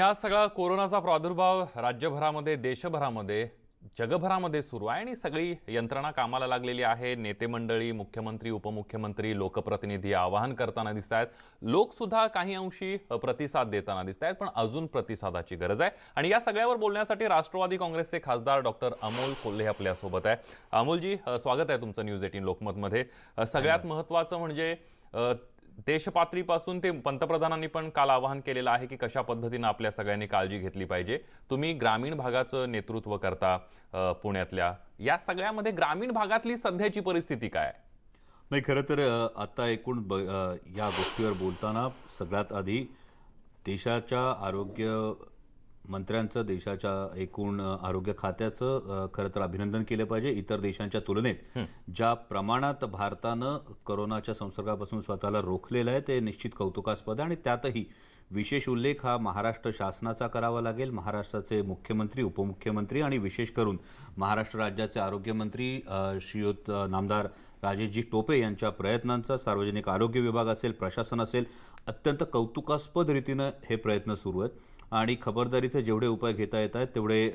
या सगळा कोरोनाचा प्रादुर्भाव राज्यभरामध्ये, देशभरामध्ये, जगभरामध्ये सुरू आहे आणि सगळी यंत्रणा कामाला लागलेली आहे. नेते मंडळी, मुख्यमंत्री, उपमुख्यमंत्री, लोकप्रतिनिधी आवाहन करताना दिसत आहेत. लोक सुद्धा काही अंशी प्रतिसाद देताना दिसत आहेत, पण अजून प्रतिसादाची गरज आहे. आणि या सगळ्यावर बोलण्यासाठी राष्ट्रवादी काँग्रेसचे खासदार डॉक्टर अमोल कोल्हे आपल्यासोबत आहे. अमोलजी, स्वागत आहे तुमचं न्यूज 18 लोकमतमध्ये. सगळ्यात महत्त्वाचं म्हणजे देशपातळीपासून ते पंतप्रधानांनी पण काल आवाहन केलेलं आहे की कशा पद्धतीने आपल्या सगळ्यांनी काळजी घेतली पाहिजे. तुम्ही ग्रामीण भागाचं नेतृत्व करता पुण्यातल्या, या सगळ्यामध्ये ग्रामीण भागातली सध्याची परिस्थिती काय आहे? नाही, खरं तर आता एकूण या गोष्टीवर बोलताना सगळ्यात आधी देशाच्या आरोग्य मंत्र्यांचं, देशाच्या एकूण आरोग्य खात्याचं खरं तर अभिनंदन केलं पाहिजे. इतर देशांच्या तुलनेत ज्या प्रमाणात भारतानं कोरोनाच्या संसर्गापासून स्वतःला रोखलेलं आहे ते निश्चित कौतुकास्पद आहे. आणि त्यातही विशेष उल्लेख हा महाराष्ट्र शासनाचा करावा लागेल. महाराष्ट्राचे मुख्यमंत्री, उपमुख्यमंत्री आणि विशेष करून महाराष्ट्र राज्याचे आरोग्यमंत्री श्रीयुत नामदार राजेशजी टोपे यांच्या प्रयत्नांचा, सार्वजनिक आरोग्य विभाग असेल, प्रशासन असेल, अत्यंत कौतुकास्पद रीतीनं हे प्रयत्न सुरू आहेत. आणि खबरदारीचे जेवढे उपाय घेता येत आहेत तेवढे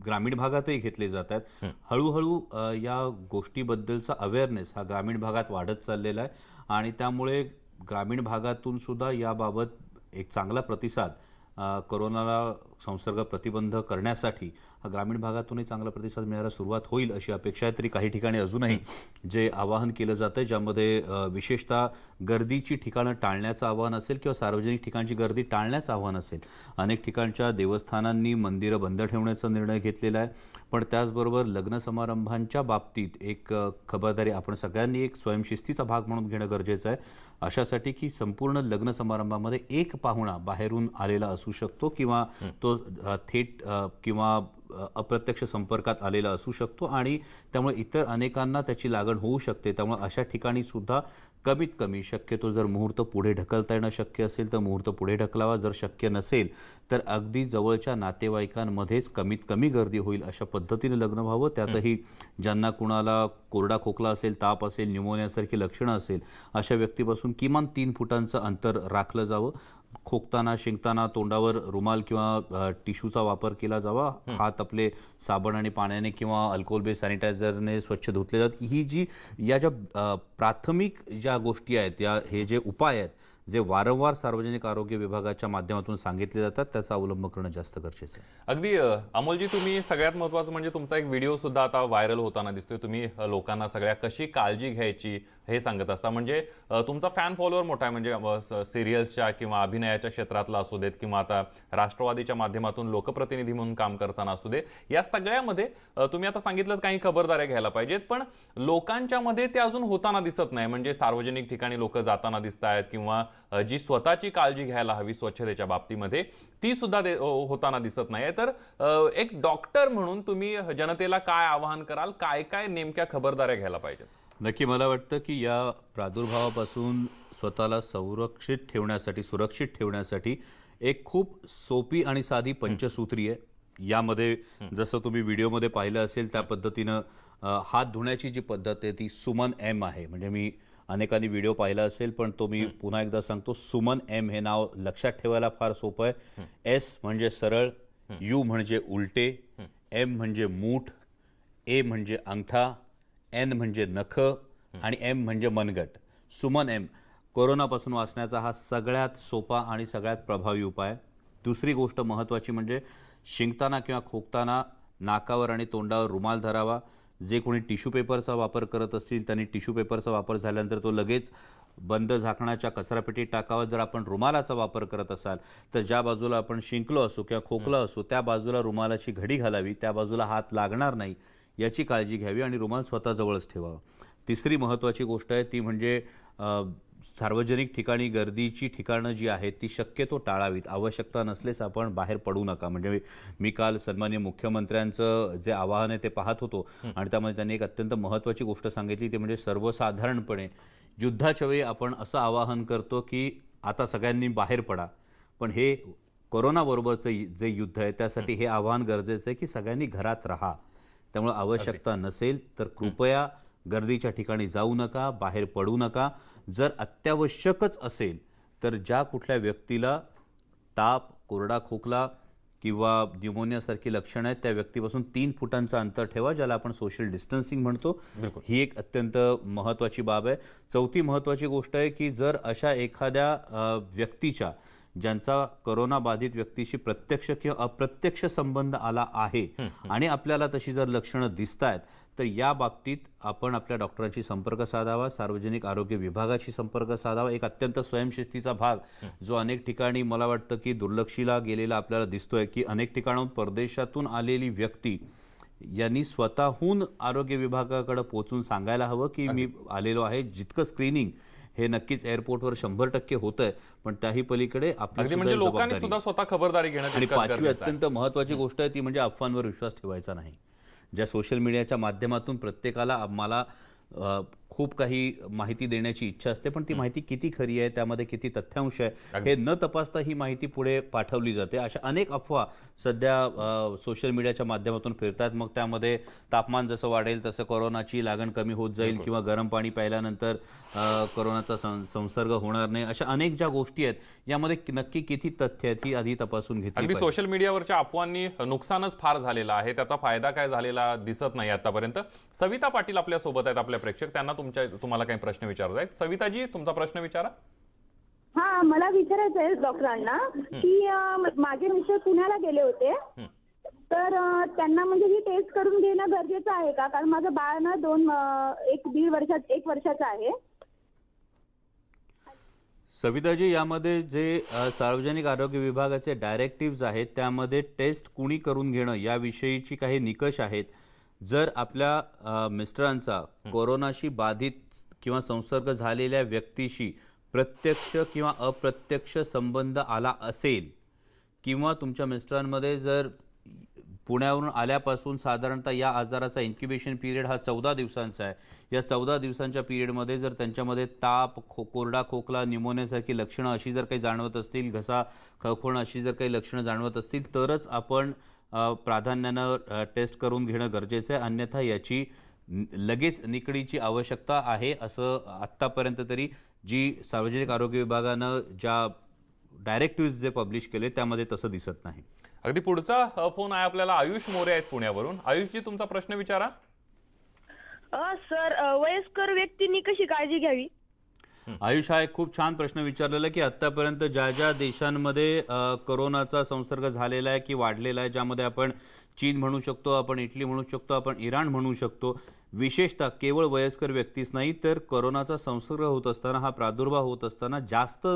ग्रामीण भागातही घेतले जात आहेत. हळूहळू या गोष्टीबद्दलचा अवेअरनेस हा ग्रामीण भागात वाढत चाललेला आहे आणि त्यामुळे ग्रामीण भागातून सुद्धा याबाबत एक चांगला प्रतिसाद, कोरोनाला संसर्ग प्रतिबंध करण्यासाठी ग्रामीण भागातूनही चांगला प्रतिसाद मिळायला सुरुवात होईल अशी अपेक्षा आहे. तरी काही ठिकाणी अजूनही जे आवाहन केलं जातं आहे, ज्यामध्ये विशेषतः गर्दीची ठिकाणं टाळण्याचं आवाहन असेल किंवा सार्वजनिक ठिकाणची गर्दी टाळण्याचं आवाहन असेल. अनेक ठिकाणच्या देवस्थानांनी मंदिरं बंद ठेवण्याचा निर्णय घेतलेला आहे. पण त्याचबरोबर लग्न समारंभांच्या बाबतीत एक खबरदारी आपण सगळ्यांनी एक स्वयंशिस्तीचा भाग म्हणून घेणं गरजेचं आहे. अशासाठी की संपूर्ण लग्न समारंभामध्ये एक पाहुणा बाहेरून आलेला असू शकतो किंवा तो थेट किंवा अप्रत्यक्ष संपर्कात आलेला असू शकतो आणि त्यामुळे इतर अनेकांना त्याची लागण होऊ शकते. त्यामुळे अशा ठिकाणी सुद्धा कमीत कमी शक्यतो जर मुहूर्त पुढे ढकलता येणं शक्य असेल तर मुहूर्त पुढे ढकलावा. जर शक्य नसेल तर अगदी जवळच्या नातेवाईकांमध्येच कमीत कमी गर्दी होईल अशा पद्धतीने लग्न व्हावं. त्यातही ज्यांना कुणाला कोरडा खोकला असेल, ताप असेल, न्यूमोनियासारखी लक्षणं असेल, अशा व्यक्तीपासून किमान 3 फुटांचं अंतर राखलं जावं. खोकताना, शिंकताना तोंडावर रुमाल किंवा टिश्यूचा वापर केला जावा. हात आपले साबण आणि पाण्याने किंवा अल्कोहोल बेस सॅनिटायझरने स्वच्छ धुतले जातात. ही जी या ज्या प्राथमिक ज्या गोष्टी आहेत, हे जे उपाय आहेत, जे वारंवार सार्वजनिक आरोग्य विभागाच्या माध्यमातून सांगितले जातात, त्याचा अवलंब करणं जास्त गरजेचं आहे. अगदी अमोलजी, तुम्ही सगळ्यात महत्त्वाचं म्हणजे तुमचा एक व्हिडिओ सुद्धा आता व्हायरल होताना दिसतोय. तुम्ही लोकांना सगळ्या कशी काळजी घ्यायची हे सांगत असता. म्हणजे तुमचा फॅन फॉलोअर मोठा आहे. म्हणजे सिरियल्सच्या किंवा अभिनयाच्या क्षेत्रातला असू देत किंवा आता राष्ट्रवादीच्या माध्यमातून लोकप्रतिनिधी म्हणून काम करताना असू दे, या सगळ्यामध्ये तुम्ही आता सांगितलं काही खबरदाऱ्या घ्यायला पाहिजेत, पण लोकांच्या मध्ये ते अजून होताना दिसत नाही. म्हणजे सार्वजनिक ठिकाणी लोक जाताना दिसत आहेत किंवा जी स्वतःची काळजी घ्यायला हवी स्वच्छतेच्या बाबतीमध्ये ती सुद्धा होताना दिसत नाही. तर एक डॉक्टर म्हणून तुम्ही जनतेला काय आवाहन कराल? काय काय नेमक्या खबरदाऱ्या घ्यायला पाहिजेत? नक्की मला वाटतं की या प्रादुर्भावापासून स्वतःला सुरक्षित ठेवण्यासाठी एक खूप सोपी आणि साधी पंचसूत्री आहे. यामध्ये जसं तुम्ही व्हिडिओमध्ये पाहिलं असेल त्या पद्धतीनं हात धुण्याची जी पद्धत आहे ती सुमन एम आहे. म्हणजे मी अनेकांनी व्हिडिओ पाहिला असेल, पण तो मी पुन्हा एकदा सांगतो. सुमन एम हे नाव लक्षात ठेवायला फार सोपं आहे. एस म्हणजे सरळ, यू म्हणजे उलटे, एम म्हणजे मूठ, ए म्हणजे अंगठा, एन म्हणजे नख आणि एम म्हणजे मनगट. सुमन एम. कोरोनापासून वाचण्याचा हा सगळ्यात सोपा आणि सगळ्यात प्रभावी उपाय. दुसरी गोष्ट महत्त्वाची म्हणजे शिंकताना किंवा खोकताना नाकावर आणि तोंडावर रुमाल धरावा. जे कोणी टिश्यू पेपरचा वापर करत असतील त्यांनी टिश्यू पेपरचा वापर झाल्यानंतर तो लगेच बंद झाकणाच्या कचरापेटीत टाकावा. जर आपण रुमालाचा वापर करत असाल तर ज्या बाजूला आपण शिंकलो असो किंवा खोकलो असो त्या बाजूला रुमालाची घडी घालावी, त्या बाजूला हात लागणार नाही याची काळजी घ्यावी आणि रुमाल स्वतःजवळच ठेवावा. तिसरी महत्त्वाची गोष्ट आहे ती म्हणजे सार्वजनिक ठिकाणी गर्दीची ठिकाणं जी आहेत ती शक्यतो टाळावीत. आवश्यकता नसल्यास आपण बाहेर पडू नका. म्हणजे मी काल सन्माननीय मुख्यमंत्र्यांचं जे आवाहन आहे ते पाहत होतो आणि त्यामध्ये त्यांनी एक अत्यंत महत्त्वाची गोष्ट सांगितली, ते म्हणजे सर्वसाधारणपणे युद्धाच्या वेळी आपण असं आवाहन करतो की आता सगळ्यांनी बाहेर पडा, पण हे कोरोनाबरोबरचं जे युद्ध आहे त्यासाठी हे आवाहन गरजेचं आहे की सगळ्यांनी घरात राहा. त्यामुळे आवश्यकता नसेल तर कृपया गर्दीच्या ठिकाणी जाऊ नका, बाहेर पडू नका. जर अत्यावश्यकच असेल तर ज्या कुठल्या व्यक्तीला ताप, कोरडा खोकला किंवा न्यूमोनियासारखी लक्षणं आहेत त्या व्यक्तीपासून 3 फुटांचं अंतर ठेवा, ज्याला आपण सोशल डिस्टन्सिंग म्हणतो. ही एक अत्यंत महत्त्वाची बाब आहे. चौथी महत्त्वाची गोष्ट आहे की जर अशा एखाद्या व्यक्तीच्या ज्यांचा कोरोना बाधित व्यक्तीशी प्रत्यक्ष किंवा अप्रत्यक्ष संबंध आला आहे आणि आपल्याला तशी जर लक्षणं दिसतायत तर या बाबतीत आपण आपल्या डॉक्टरांशी संपर्क साधावा, सार्वजनिक आरोग्य विभागाशी संपर्क साधावा. एक अत्यंत स्वयंशिस्तीचा भाग जो अनेक ठिकाणी मला वाटतं की दुर्लक्षिला गेलेला आपल्याला दिसतोय की अनेक ठिकाणाहून परदेशातून आलेली व्यक्ती यांनी स्वतःहून आरोग्य विभागाकडे पोहोचून सांगायला हवं की मी आलेलो आहे. जितकं स्क्रीनिंग हे नक्कीच एअरपोर्टवर 100% होतंय, पण त्याही पलीकडे आपली म्हणजे लोकांनी सुद्धा स्वतः खबरदारी घेणं आणि तितकंच पाचवी गरजेचं आहे. अत्यंत महत्त्वाची गोष्ट आहे ती म्हणजे अफवांवर विश्वास ठेवायचा नाही. ज्या सोशल मीडियाच्या माध्यमातून प्रत्येकाला मला खूप काही माहिती देण्याची इच्छा असते, पण ती माहिती किती खरी आहे, त्यामध्ये किती तथ्यांश आहे हे न तपासता ही माहिती पुढे पाठवली जाते. अशा अनेक अफवा सध्या सोशल मीडियाच्या माध्यमातून फिरतात. मग त्यामध्ये तापमान जसं वाढेल तसं कोरोनाची लागण कमी होत जाईल किंवा गरम पाणी प्यायल्यानंतर कोरोनाचा संसर्ग होणार नाही, अशा अनेक ज्या गोष्टी आहेत यामध्ये नक्की किती तथ्य आहेत ही आधी तपासून घेतली अगदी पाहिजे. सोशल मीडियावरच्या अफवांनी नुकसानच फार झालेलं आहे, त्याचा फायदा काय झालेला दिसत नाही आतापर्यंत. सविता पाटील आपल्या सोबत आहेत, आपल्या प्रेक्षक, त्यांना तुम्हाला काही प्रश्न विचारत आहेत. सविताजी, तुमचा प्रश्न विचारा. हा, मला विचारायचं आहे डॉक्टरांना की माझे मिस्टर पुण्याला गेले होते, तर त्यांना म्हणजे ही टेस्ट करून घेणं गरजेचं आहे का? कारण माझं बाळ ना 1 वर्षाचं आहे. सविताजी, यामध्ये जे सार्वजनिक आरोग्य विभागाचे डायरेक्टिव्ज आहेत त्यामध्ये टेस्ट कुणी करून घेणं याविषयीची काही निकष आहेत. जर आपल्या मिस्टरांचा कोरोनाशी बाधित किंवा संसर्ग झालेल्या व्यक्तीशी प्रत्यक्ष किंवा अप्रत्यक्ष संबंध आला असेल किंवा तुमच्या मिस्टरांमध्ये जर पुण्यावरून आल्यापासून साधारणतः या आजाराचा इन्क्युबेशन पिरियड हा 14 दिवसांचा आहे, या 14 दिवसांच्या पिरियडमध्ये जर त्यांच्यामध्ये ताप, कोरडा खोकला, न्यूमोनियासारखी लक्षणं अशी जर काही जाणवत असतील, घसा खवखवणं अशी जर काही लक्षणं जाणवत असतील तरच आपण प्राधान्यानं टेस्ट करून घेणं गरजेचं आहे. अन्यथा याची लगेच निकडीची आवश्यकता आहे, असं आत्तापर्यंत तरी जी सार्वजनिक आरोग्य विभागानं ज्या डायरेक्टिव्ज जे पब्लिश केले त्यामध्ये तसं दिसत नाही. अगदी पुढचा फोन आहे आपल्याला. आयुष मोरे आहेत पुण्यावरून. आयुषजी, तुमचा प्रश्न विचारा. सर, वयस्कर व्यक्तींनी कशी काळजी घ्यावी? आयुष, हा एक खूप छान प्रश्न विचारलेला की आत्तापर्यंत ज्या ज्या देशांमध्ये कोरोनाचा संसर्ग झालेला आहे की वाढलेला आहे, ज्यामध्ये आपण चीन म्हणू शकतो, आपण इटली म्हणू शकतो, आपण इराण म्हणू शकतो, विशेषतः केवळ वयस्कर व्यक्तीच नाही तर कोरोनाचा संसर्ग होत असताना, हा प्रादुर्भाव होत असताना जास्त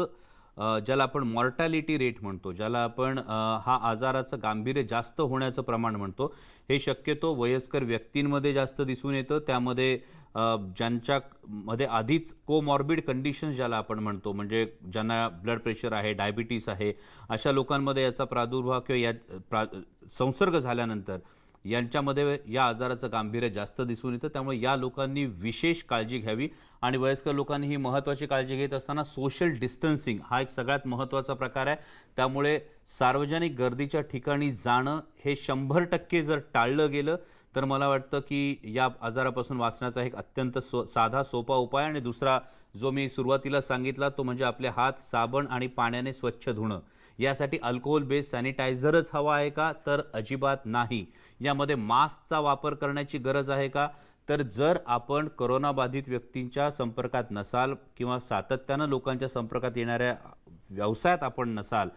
ज्याला आपण मॉर्टॅलिटी रेट म्हणतो, ज्याला आपण हा आजाराचं गांभीर्य जास्त होण्याचं प्रमाण म्हणतो, हे शक्यतो वयस्कर व्यक्तींमध्ये जास्त दिसून येतं. त्यामध्ये ज्यांच्यामध्ये आधीच कोमॉर्बिड कंडिशन्स ज्याला आपण म्हणतो, म्हणजे ज्यांना ब्लड प्रेशर आहे, डायबिटीस आहे, अशा लोकांमध्ये याचा प्रादुर्भाव किंवा या संसर्ग झाल्यानंतर यांच्यामध्ये या आजाराचं गांभीर्य जास्त दिसून येतं. त्यामुळे या लोकांनी विशेष काळजी घ्यावी आणि वयस्कर लोकांनी ही महत्त्वाची काळजी घेत असताना सोशल डिस्टन्सिंग हा एक सगळ्यात महत्त्वाचा प्रकार आहे. त्यामुळे सार्वजनिक गर्दीच्या ठिकाणी जाणं हे 100% जर टाळलं गेलं तर मला वाटतं की या आजारापासून वाचण्याचा एक अत्यंत साधा सोपा उपाय. आणि दुसरा जो मी सुरुवातीला सांगितला तो म्हणजे आपले हात साबण आणि पाण्याने स्वच्छ धुणं. यासाठी अल्कोहोल बेस्ड सॅनिटायझरच हवा आहे का? तर अजिबात नाही. यामध्ये मास्कचा वापर करण्याची गरज आहे का? तर जर आपण कोरोनाबाधित व्यक्तींच्या संपर्कात नसाल किंवा सातत्यानं लोकांच्या संपर्कात येणाऱ्या व्यवसायात आपण नसाल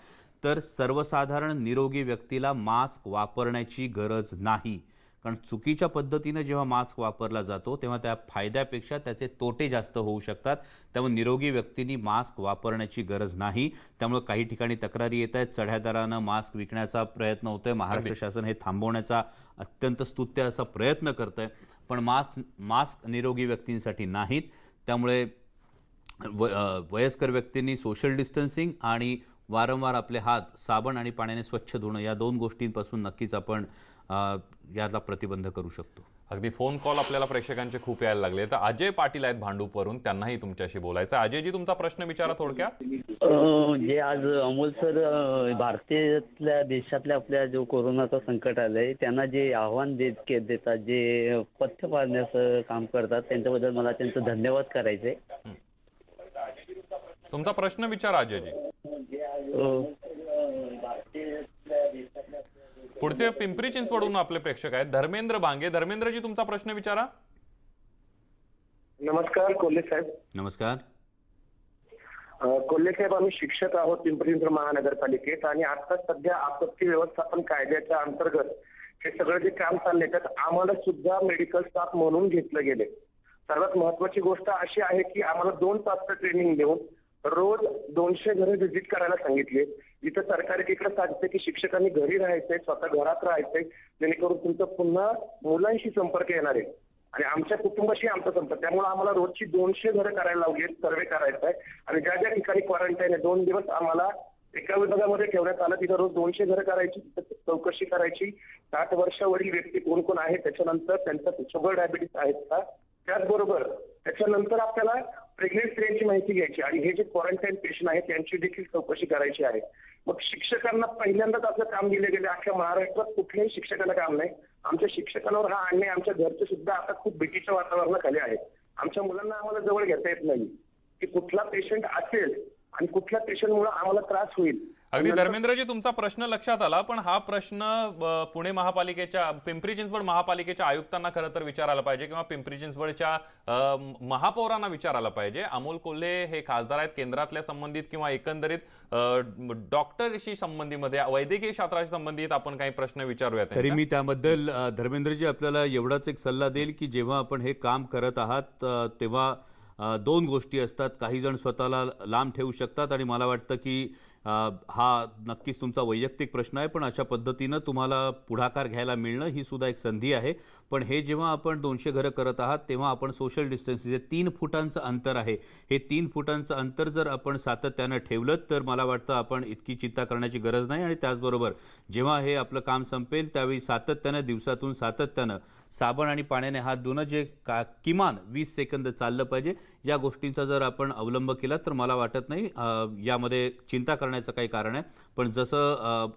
तर सर्वसाधारण निरोगी व्यक्तीला मास्क वापरण्याची गरज नाही. कारण चुकीच्या पद्धतीने जेव्हा मास्क वापरला जातो तेव्हा त्या फायद्यापेक्षा त्याचे तोटे जास्त होऊ शकतात. त्यामुळे निरोगी व्यक्तींनी मास्क वापरण्याची गरज नाही. त्यामुळे काही ठिकाणी तक्रारी येत आहेत, चढ्या दरानं मास्क विकण्याचा प्रयत्न होतोय. महाराष्ट्र शासन हे थांबवण्याचा अत्यंत स्तुत्य असा प्रयत्न करतंय, पण मास्क निरोगी व्यक्तींसाठी नाहीत. त्यामुळे वयस्कर व्यक्तींनी सोशल डिस्टन्सिंग आणि वारंवार आपले हात साबण आणि पाण्याने स्वच्छ धुणं या 2 गोष्टींपासून नक्कीच आपण याला प्रतिबंध करू शकतो. अगदी फोन कॉल आपल्याला प्रेक्षकांचे खूप यायला लागले. तर अजय पाटील आहेत भांडूपवरून, त्यांनाही तुमच्याशी बोलायचं. अजयजी, तुमचा प्रश्न विचारा थोडक्यात. जे आज अमोल सर भारतीयातल्या देशातल्या आपल्या जो कोरोनाचा संकट आलंय त्यांना जे आव्हान देतात, जे पथ्य पाळण्याचं काम करतात, त्यांच्याबद्दल मला त्यांचं धन्यवाद करायचे. तुमचा प्रश्न विचारा अजयजी. पुढचे पिंपरी चिंचवडहून आपले प्रेक्षक आहेत धर्मेंद्र भांगे. धर्मेंद्रजी, तुमचा प्रश्न विचारा. नमस्कार कोल्हे साहेब. नमस्कार. कोल्हे साहेब, आम्ही शिक्षक आहोत पिंपरी चिंचवड महानगरपालिकेत आणि आता सध्या आपत्ती व्यवस्थापन कायद्याच्या अंतर्गत हे सगळं जे काम चाललंय त्यात आम्हाला सुद्धा मेडिकल स्टाफ म्हणून घेतलं गेले. सर्वात महत्वाची गोष्ट अशी आहे की आम्हाला 2 तासचं ट्रेनिंग देऊन रोज 200 घरे व्हिजिट करायला सांगितले. इथं सरकार एकीकडे सांगते की शिक्षकांनी घरी राहायचंय, स्वतः घरात राहायचंय, जेणेकरून तुमचं पुन्हा मुलांशी संपर्क येणार आहे आणि आमच्या कुटुंबाशी आमचा संपर्क. त्यामुळे आम्हाला रोजची 200 घरं करायला लावली, सर्वे करायचा आहे आणि ज्या ज्या ठिकाणी क्वारंटाईन आहे 2 दिवस आम्हाला एका विभागामध्ये ठेवण्यात आलं. तिथं रोज 200 घरं करायची, चौकशी करायची, 60 वर्षावरील व्यक्ती कोण कोण आहे, त्याच्यानंतर त्यांचा शुगर डायबिटीस आहेत का, त्याचबरोबर त्याच्यानंतर आपल्याला प्रेग्नेंट स्त्रियांची माहिती घ्यायची आणि हे जे क्वारंटाईन पेशंट आहेत त्यांची देखील चौकशी करायची आहे. मग शिक्षकांना पहिल्यांदाच असं काम दिलं गेलं. अख्ख्या महाराष्ट्रात कुठल्याही शिक्षकांना काम नाही. आमच्या शिक्षकांवर हा अन्याय आमच्या घरचे सुद्धा आता खूप भीतीच्या वातावरणाखाली आहे. आमच्या मुलांना आम्हाला जवळ घेता येत नाही की कुठला पेशंट असेल आणि कुठल्या पेशंटमुळे आम्हाला त्रास होईल. अगदी धर्मेंद्रजी, तुमचा प्रश्न लक्षात आला, पण हा प्रश्न पुणे महापालिकेच्या, पिंपरी चिंचवड महापालिकेच्या आयुक्तांना खरं तर विचारायला पाहिजे किंवा पिंपरी चिंचवडच्या महापौरांना विचारायला पाहिजे. अमोल कोल्हे हे खासदार आहेत, केंद्रातल्या संबंधित किंवा एकंदरीत डॉक्टरशी संबंधीमध्ये, वैद्यकीय शास्त्राशी संबंधित आपण काही प्रश्न विचारूयात. तरी मी त्याबद्दल धर्मेंद्रजी आपल्याला एवढाच एक सल्ला देईल की जेव्हा आपण हे काम करत आहात तेव्हा 2 गोष्टी असतात. काही जण स्वतःला लांब ठेवू शकतात आणि मला वाटतं की हा नक्कीच तुमचा वैयक्तिक प्रश्न आहे, पण अशा पद्धतीनं तुम्हाला पुढाकार घ्यायला मिळणं ही सुद्धा एक संधी आहे. पण हे जेव्हा आपण 200 घरं करत आहात तेव्हा आपण सोशल डिस्टन्सिंग, जे 3 फुटांचं अंतर आहे, हे 3 फुटांचं अंतर जर आपण सातत्यानं ठेवलं तर मला वाटतं आपण इतकी चिंता करण्याची गरज नाही. आणि त्याचबरोबर जेव्हा हे आपलं काम संपेल त्यावेळी सातत्यानं, दिवसातून सातत्यानं साबण आणि पाण्याने हात धुणं जे किमान 20 सेकंद चाललं पाहिजे, या गोष्टींचा जर आपण अवलंब केला तर मला वाटत नाही यामध्ये चिंता करण्याचं काही कारण आहे. पण जसं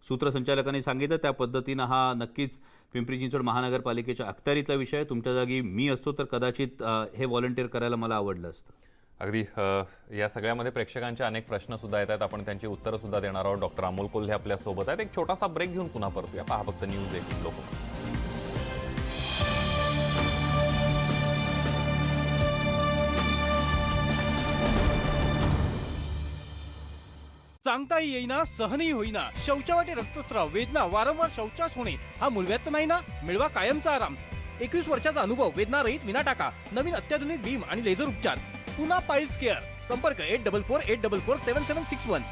सूत्रसंचालकांनी सांगितलं त्या पद्धतीनं हा नक्कीच पिंपरी चिंचवड महानगरपालिकेच्या अखत्यारीतला विषय आहे. तुमच्या जागी मी असतो तर कदाचित हे व्हॉलंटिअर करायला मला आवडलं असतं. अगदी या सगळ्यामध्ये प्रेक्षकांचे अनेक प्रश्न सुद्धा येत आहेत, आपण त्यांची उत्तरं सुद्धा देणार आहोत. डॉक्टर अमोल कोल्हे आपल्या सोबत आहेत. एक छोटासा ब्रेक घेऊन पुन्हा परतूया. पहा फक्त न्यूज 18 लोकमत. सांगता येईना, सहनही होईना, शौचावाटे रक्तस्राव, वेदना, वारंवार शौचास होणे हा मूलव्याध नाही ना? मिळवा कायमचा आराम. 21 वर्षाचा अनुभव, वेदना रहित विनाटाका, नवीन अत्याधुनिक बीम आणि लेझर उपचार. पुन्हा पाईल्स केअर. संपर्क 8448447761.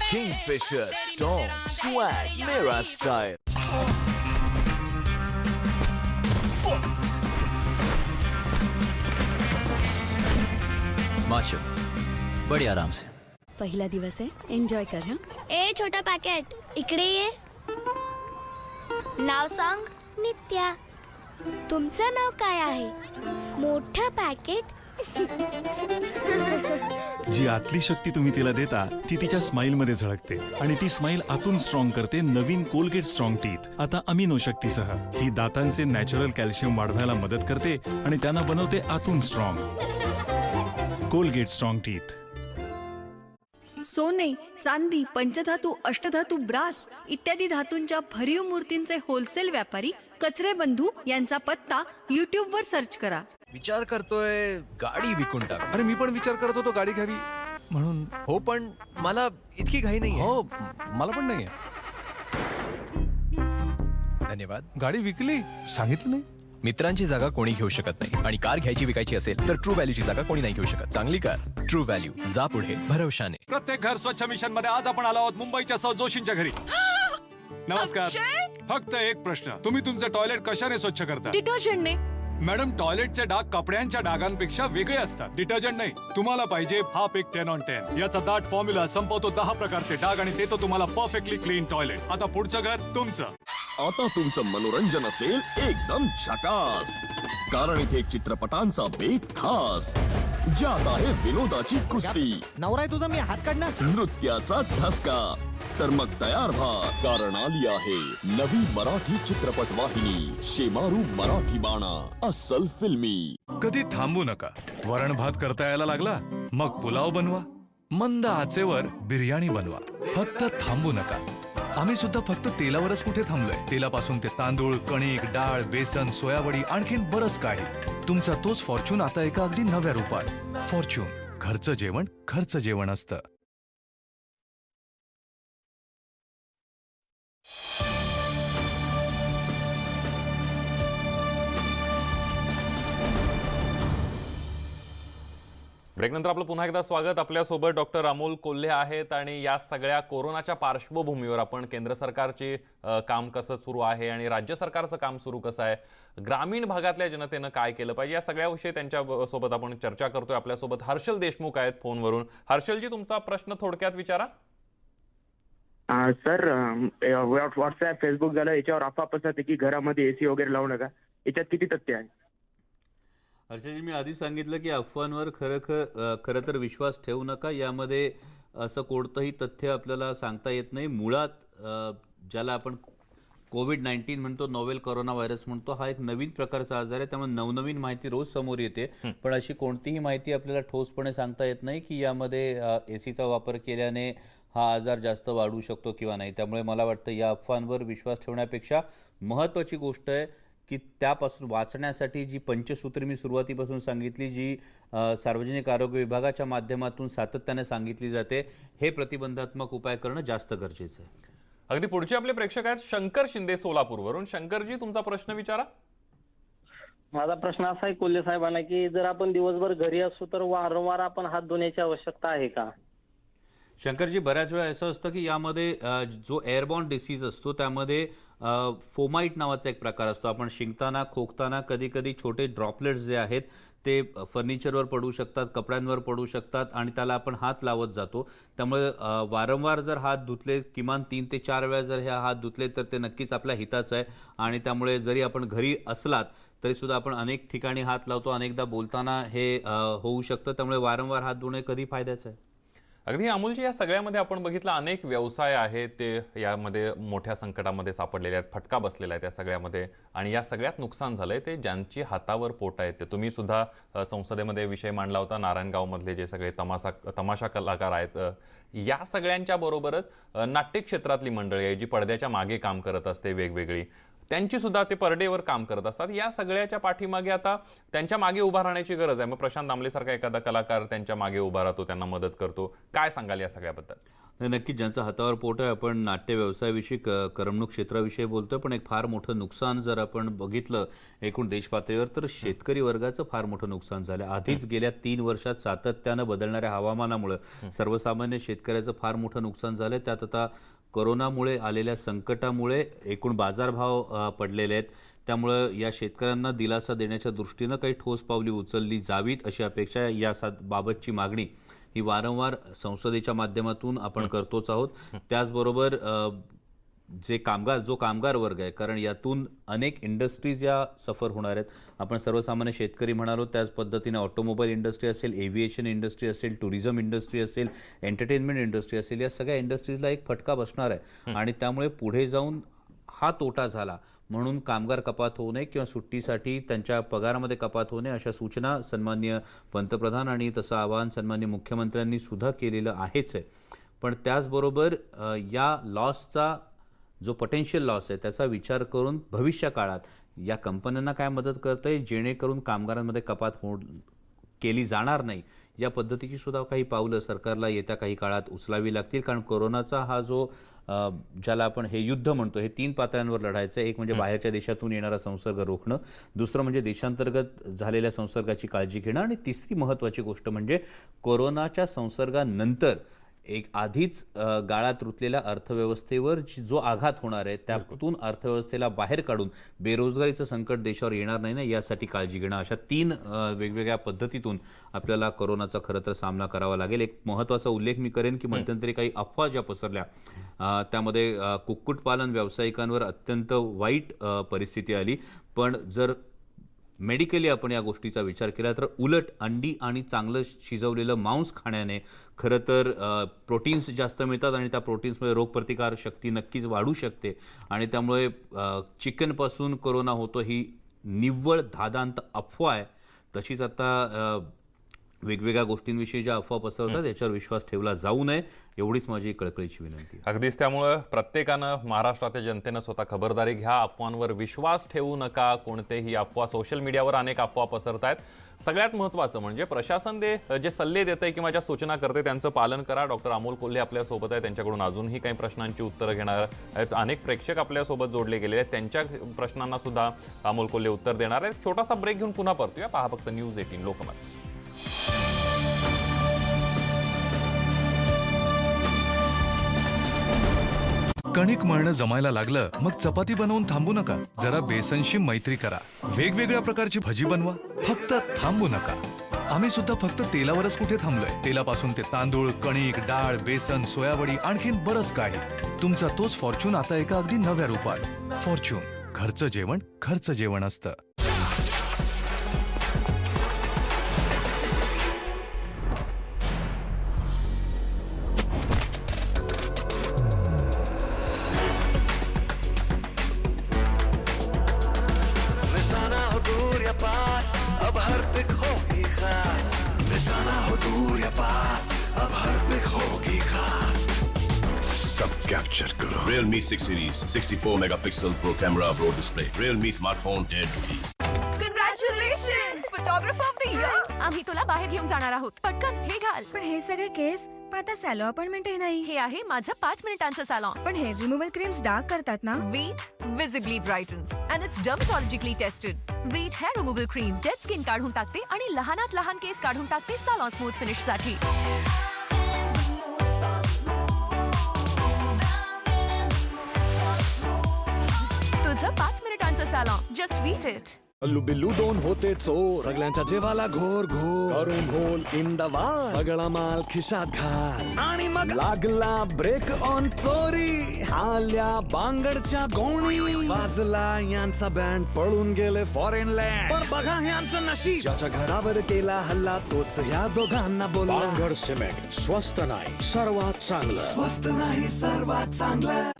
Kingfisher, Storm, Swag, Mera Style. माशो, बड़ी आराम से. पहिला दिवस आहे, एन्जॉय कर. हं. ए छोटा पॅकेट इकडे ये. नाव सांग. नित्या. तुमचं नाव काय आहे? मोठं पॅकेट. जी आतली शक्ती तुम्ही तिला देता ती तिच्या स्माइल मध्ये झळकते आणि ती स्माइल आतून स्ट्रॉंग करते नवीन कोलगेट स्ट्रॉंग टीथ. आता अमिनो शक्तीसह ही दातांचे नॅचरल कॅल्शियम वाढवायला मदत करते आणि त्यांना बनवते आतून स्ट्रॉंग. Colgate strong teeth. सोने, चांदी, पंचधातू, अष्टधातू, ब्रास इत्यादी धातूंच्या भरीव मूर्तींचे होलसेल व्यापारी कचरे बंधू यांचा पत्ता YouTube वर सर्च करा. विचार करतोय गाडी विकून टाक. अरे मी पण विचार करत होतो गाडी घ्यावी म्हणून. हो, पण मला इतकी घाई नाहीये. हो, मला पण नाहीये. धन्यवाद. गाडी विकली, सांगितलं नाही. मित्रांची जागा कोणी घेऊ शकत नाही आणि कार घ्यायची विकायची असेल तर ट्रू व्हॅल्यूची जागा कोणी नाही घेऊ शकत. चांगली कार, ट्रू व्हॅल्यू. जा पुढे भरवशाने. प्रत्येक घर स्वच्छ मिशन मध्ये आज आपण आलो आहोत मुंबईच्या सौ जोशींच्या घरी. नमस्कार. फक्त एक प्रश्न, तुम्ही तुमचं टॉयलेट कशाने स्वच्छ करता? डिटर्जंटने. मॅडम, टॉयलेटचे डाग कपड्यांच्या डागांपेक्षा वेगळे असतात. डिटर्जंट नाही. तुम्हाला पाहिजे हा पिक 10/10. याचा दाट फॉर्म्युला संपवतो 10 प्रकारचे डाग आणि देतो तुम्हाला परफेक्टली क्लीन टॉयलेट. आता पुढचं घर तुमचं. आता तुमचं मनोरंजन असेल एकदम झकास, कारण इथे चित्रपटांचा बेत खास. ज्यात आहे विनोदाची कुस्ती, नवरा आहे तुझा, मी हात काढणार. नृत्याचा ठसका तर मग तयार व्हा, कारण आली आहे नवी मराठी चित्रपट वाहिनी शेमारू मराठी बाणा, अस्सल फिल्मी. कधी थांबू नका. वरण भात करता यायला लागला, मग पुलाव बनवा. मंद आचेवर बिर्याणी बनवा. फक्त थांबू नका. आम्ही सुद्धा फक्त तेलावरच कुठे थांबलोय. तेलापासून ते तांदूळ, कणिक, डाळ, बेसन, सोयावडी, आणखीन बरंच काही. तुमचा तोच फॉर्च्यून आता एका अगदी नव्या रूपात. फॉर्च्यून, घरचं जेवण खर्च जेवण असतं. ब्रेकनंतर आपलं पुन्हा एकदा स्वागत. आपल्यासोबत डॉक्टर अमोल कोल्हे आहेत आणि या सगळ्या कोरोनाच्या पार्श्वभूमीवर आपण केंद्र सरकारचे काम कसं सुरू आहे आणि राज्य सरकारचं काम सुरू कसं आहे, ग्रामीण भागातल्या जनतेनं काय केलं पाहिजे, या सगळ्याविषयी त्यांच्या सोबत आपण चर्चा करतोय. आपल्यासोबत हर्षल देशमुख आहेत फोनवरून. हर्षलजी, तुमचा प्रश्न थोडक्यात विचारा. सर, व्हॉट्सअप फेसबुक झालं, याच्यावर अफवा पसरते की घरामध्ये एसी वगैरे लावू नका. याच्यात किती तथ्य आहे? हर्षजी, मी आधी सांगितलं की अफवांवर खरं तर विश्वास ठेवू नका. यामध्ये असं कोणतंही तथ्य आपल्याला सांगता येत नाही. मुळात ज्याला आपण कोविड-19 म्हणतो, नोवेल कोरोना व्हायरस म्हणतो, हा एक नवीन प्रकारचा आजार आहे. त्यामुळे नवनवीन माहिती रोज समोर येते, पण अशी कोणतीही माहिती आपल्याला ठोसपणे सांगता येत नाही की यामध्ये एसीचा वापर केल्याने हा आजार जास्त वाढू शकतो किंवा नाही. त्यामुळे मला वाटतं या अफवांवर विश्वास ठेवण्यापेक्षा महत्त्वाची गोष्ट आहे की त्यापासून वाचण्यासाठी जी पंचसूत्री मी सुरुवातीपासून सांगितली, जी सार्वजनिक आरोग्य विभागाच्या माध्यमातून सातत्याने सांगितली जाते, हे प्रतिबंधात्मक उपाय करणं जास्त गरजेचं आहे. अगदी पुढचे आपले प्रेक्षक आहेत शंकर शिंदे सोलापूरवरून. शंकरजी, तुमचा प्रश्न विचारा. माझा प्रश्न असा आहे कोल्हे साहेबांना की जर आपण दिवसभर घरी असू तर वारंवार आपण हात धुण्याची आवश्यकता आहे का? शंकरजी, बऱ्याच वेळा असं असतं की यामध्ये जो एअरबॉर्न डिसीज असतो त्यामध्ये फोमाइट नावाचा एक प्रकार असतो. आपण शिंकताना, खोकताना कधी कधी छोटे ड्रॉपलेट्स जे आहेत ते फर्निचरवर पडू शकतात, कपड्यांवर पडू शकतात आणि त्याला आपण हात लावत जातो. त्यामुळे वारंवार जर हात धुतले, किमान 3 ते 4 वेळा जर हे हात धुतले तर ते नक्कीच आपल्या हिताचं आहे. आणि त्यामुळे जरी आपण घरी असलात तरीसुद्धा आपण अनेक ठिकाणी हात लावतो, अनेकदा बोलताना हे होऊ शकतं. त्यामुळे वारंवार हात धुणे कधी फायद्याचं आहे. अगदी अमोलजी, या सगळ्यामध्ये आपण बघितलं अनेक व्यवसाय आहेत ते यामध्ये मोठ्या संकटामध्ये सापडलेले आहेत, फटका बसलेला आहे त्या सगळ्यामध्ये, आणि या सगळ्यात नुकसान झालंय ते ज्यांची हातावर पोट आहेत. ते तुम्ही सुद्धा संसदेमध्ये विषय मांडला होता. नारायणगावमधले जे सगळे तमाशा कलाकार आहेत, या सगळ्यांच्या बरोबरच नाट्य क्षेत्रातली मंडळी आहे जी पडद्याच्या मागे काम करत असते वेगवेगळी, त्यांची सुद्धा ते पर डेवर काम करत असतात. या सगळ्याच्या पाठीमागे आता त्यांच्या मागे उभा राहण्याची गरज आहे. मग प्रशांत दामलेसारखा एखादा कलाकार त्यांच्या मागे उभा राहतो, त्यांना मदत करतो. काय सांगाल या सगळ्याबद्दल? नाही, नक्कीच ज्यांचा हातावर पोट आहे. आपण नाट्य व्यवसायाविषयी, करमणूक क्षेत्राविषयी बोलतोय, पण एक फार मोठं नुकसान जर आपण बघितलं एकूण देश पातळीवर तर शेतकरी वर्गाचं फार मोठं नुकसान झालं. आधीच गेल्या 3 वर्षात सातत्यानं बदलणाऱ्या हवामानामुळे सर्वसामान्य शेतकऱ्याचं फार मोठं नुकसान झालं. त्यात आता कोरोनामुळे आलेल्या संकटामुळे एकूण बाजारभाव पडलेले आहेत. त्यामुळं या शेतकऱ्यांना दिलासा देण्याच्या दृष्टीनं काही ठोस पावली उचलली जावीत अशी अपेक्षा या बाबतची मागणी ही वारंवार संसदेच्या माध्यमातून आपण करतोच आहोत. त्याचबरोबर जो कामगार वर्ग आहे, कारण यातून अनेक इंडस्ट्रीज या सफर होणार आहेत. आपण सर्वसामान्य शेतकरी म्हणालो त्याच पद्धतीने ऑटोमोबाईल इंडस्ट्री असेल, एव्हिएशन इंडस्ट्री असेल, टुरिझम इंडस्ट्री असेल, एंटरटेनमेंट इंडस्ट्री असेल, या सगळ्या इंडस्ट्रीजला एक फटका बसणार आहे. आणि त्यामुळे पुढे जाऊन हा तोटा झाला म्हणून कामगार कपात होऊ नये किंवा सुट्टीसाठी त्यांच्या पगारामध्ये कपात होऊ नये अशा सूचना सन्माननीय पंतप्रधान आणि तसं आवाहन सन्माननीय मुख्यमंत्र्यांनी सुद्धा केलेलं आहेच आहे. पण त्याचबरोबर या लॉसचा जो पोटेन्शियल लॉस आहे त्याचा विचार करून भविष्य काळात या कंपन्यांना काय मदत करता येईल जेणेकरून कामगारांमध्ये कपात केली जाणार नाही, या पद्धतीची सुद्धा काही पावलं सरकारला येत्या काही काळात उचलावी लागतील. कारण कोरोनाचा हा जो ज्याला आपण हे युद्ध म्हणतो, हे 3 पातळ्यांवर लढायचं आहे. एक म्हणजे बाहेरच्या देशातून येणारा संसर्ग रोखणं, दुसरं म्हणजे देशांतर्गत झालेल्या संसर्गाची काळजी घेणं, आणि तिसरी महत्त्वाची गोष्ट म्हणजे कोरोनाच्या संसर्गानंतर एक आधीच गाळात रुतलेल्या अर्थव्यवस्थेवर जो आघात होणार आहे त्यातून अर्थव्यवस्थेला बाहेर काढून बेरोजगारीचं संकट देशावर येणार नाही ना, यासाठी काळजी घेणं, अशा 3 वेगवेगळ्या पद्धतीतून आपल्याला कोरोनाचा खरं तर सामना करावा लागेल. एक महत्त्वाचा उल्लेख मी करेन की मध्यंतरी काही अफवा ज्या पसरल्या त्यामध्ये कुक्कुटपालन व्यावसायिकांवर अत्यंत वाईट परिस्थिती आली. पण जर मेडिकली आपण या गोष्टीचा विचार केला तर उलट अंडी आणि चांगलं शिजवलेलं मांस खाण्याने खरं तर प्रोटीन्स जास्त मिळतात आणि त्या प्रोटीन्समुळे रोगप्रतिकार शक्ती नक्कीच वाढू शकते आणि त्यामुळे चिकनपासून कोरोना होतो ही निव्वळ धादांत अफवा आहे. तशीच आता वेगवेगळ्या गोष्टींविषयी ज्या अफवा पसरवतात याच्यावर विश्वास ठेवला जाऊ नये एवढीच माझी कळकळीची विनंती. अगदीच त्यामुळं प्रत्येकानं महाराष्ट्राच्या जनतेनं स्वतः खबरदारी घ्या. अफवांवर विश्वास ठेवू नका. कोणतेही अफवा सोशल मीडियावर अनेक अफवा पसरत आहेत. सगळ्यात महत्त्वाचं म्हणजे प्रशासन जे सल्ले देतंय किंवा ज्या सूचना करते त्यांचं पालन करा. डॉक्टर अमोल कोल्हे आपल्यासोबत आहे. त्यांच्याकडून अजूनही काही प्रश्नांची उत्तरं घेणार आहेत. अनेक प्रेक्षक आपल्यासोबत जोडले गेलेले आहेत. त्यांच्या प्रश्नांना सुद्धा अमोल कोल्हे उत्तर देणार आहेत. छोटासा ब्रेक घेऊन पुन्हा परतूया. पहा फक्त न्यूज 18 लोकमत. कणिक मळणं जमायला लागलं मग चपाती बनवून थांबू नका. जरा बेसनशी मैत्री करा. वेगवेगळ्या प्रकारची भजी बनवा. फक्त थांबू नका. आम्ही सुद्धा फक्त तेलावरच कुठे थांबलोय. तेलापासून ते तांदूळ, कणिक, डाळ, बेसन, सोयावडी आणखीन बरंच काही. तुमचा तोच फॉर्च्यून आता एका अगदी नव्या रूपात. फॉर्च्यून, घरचं जेवण खर्च जेवण असतं. सब कैप्चर करो. Realme 6 Series 64 megapixel Pro camera Pro display. Realme smartphone dare to be. Congratulations photographer of the year. आम्ही तुला बाहेर घेऊन जाणार आहोत. पटकन हे घाल. पण हे सगळे केस पण आता सॅलो अपॉइंटमेंट नाही. हे आहे माझं 5 मिनिटांचं सॅलॉन. पण हेअर रिमूव्हल क्रीम्स डार्क करतात ना. Veet visibly brightens and it's dermatologically tested. Veet hair removal cream dead skin काढून टाकते आणि लहानात लहान केस काढून टाकते सॅलॉन स्मूथ फिनिश साठी. तुझं 5 मिनिटांचं सॅलॉन. Just Veet it. अल्लू बिल्लू दोन होते चोर. सगळ्यांच्या जेवाला घोर घोर करून होल इन द वार. सगळा माल खिशात घाल आणि मग लागला ब्रेक ऑन चोरी. आल्या बांगडच्या गोणी. वाजला यांचा बँड. पळून गेले फॉरेन लँड. पण बघा यांचं नशीब. ज्याच्या घरावर केला हल्ला तोच या दोघांना बोलला. बांगड सिमेंट स्वस्त नाही सर्वात चांगलं. स्वस्त नाही सर्वात चांगलं.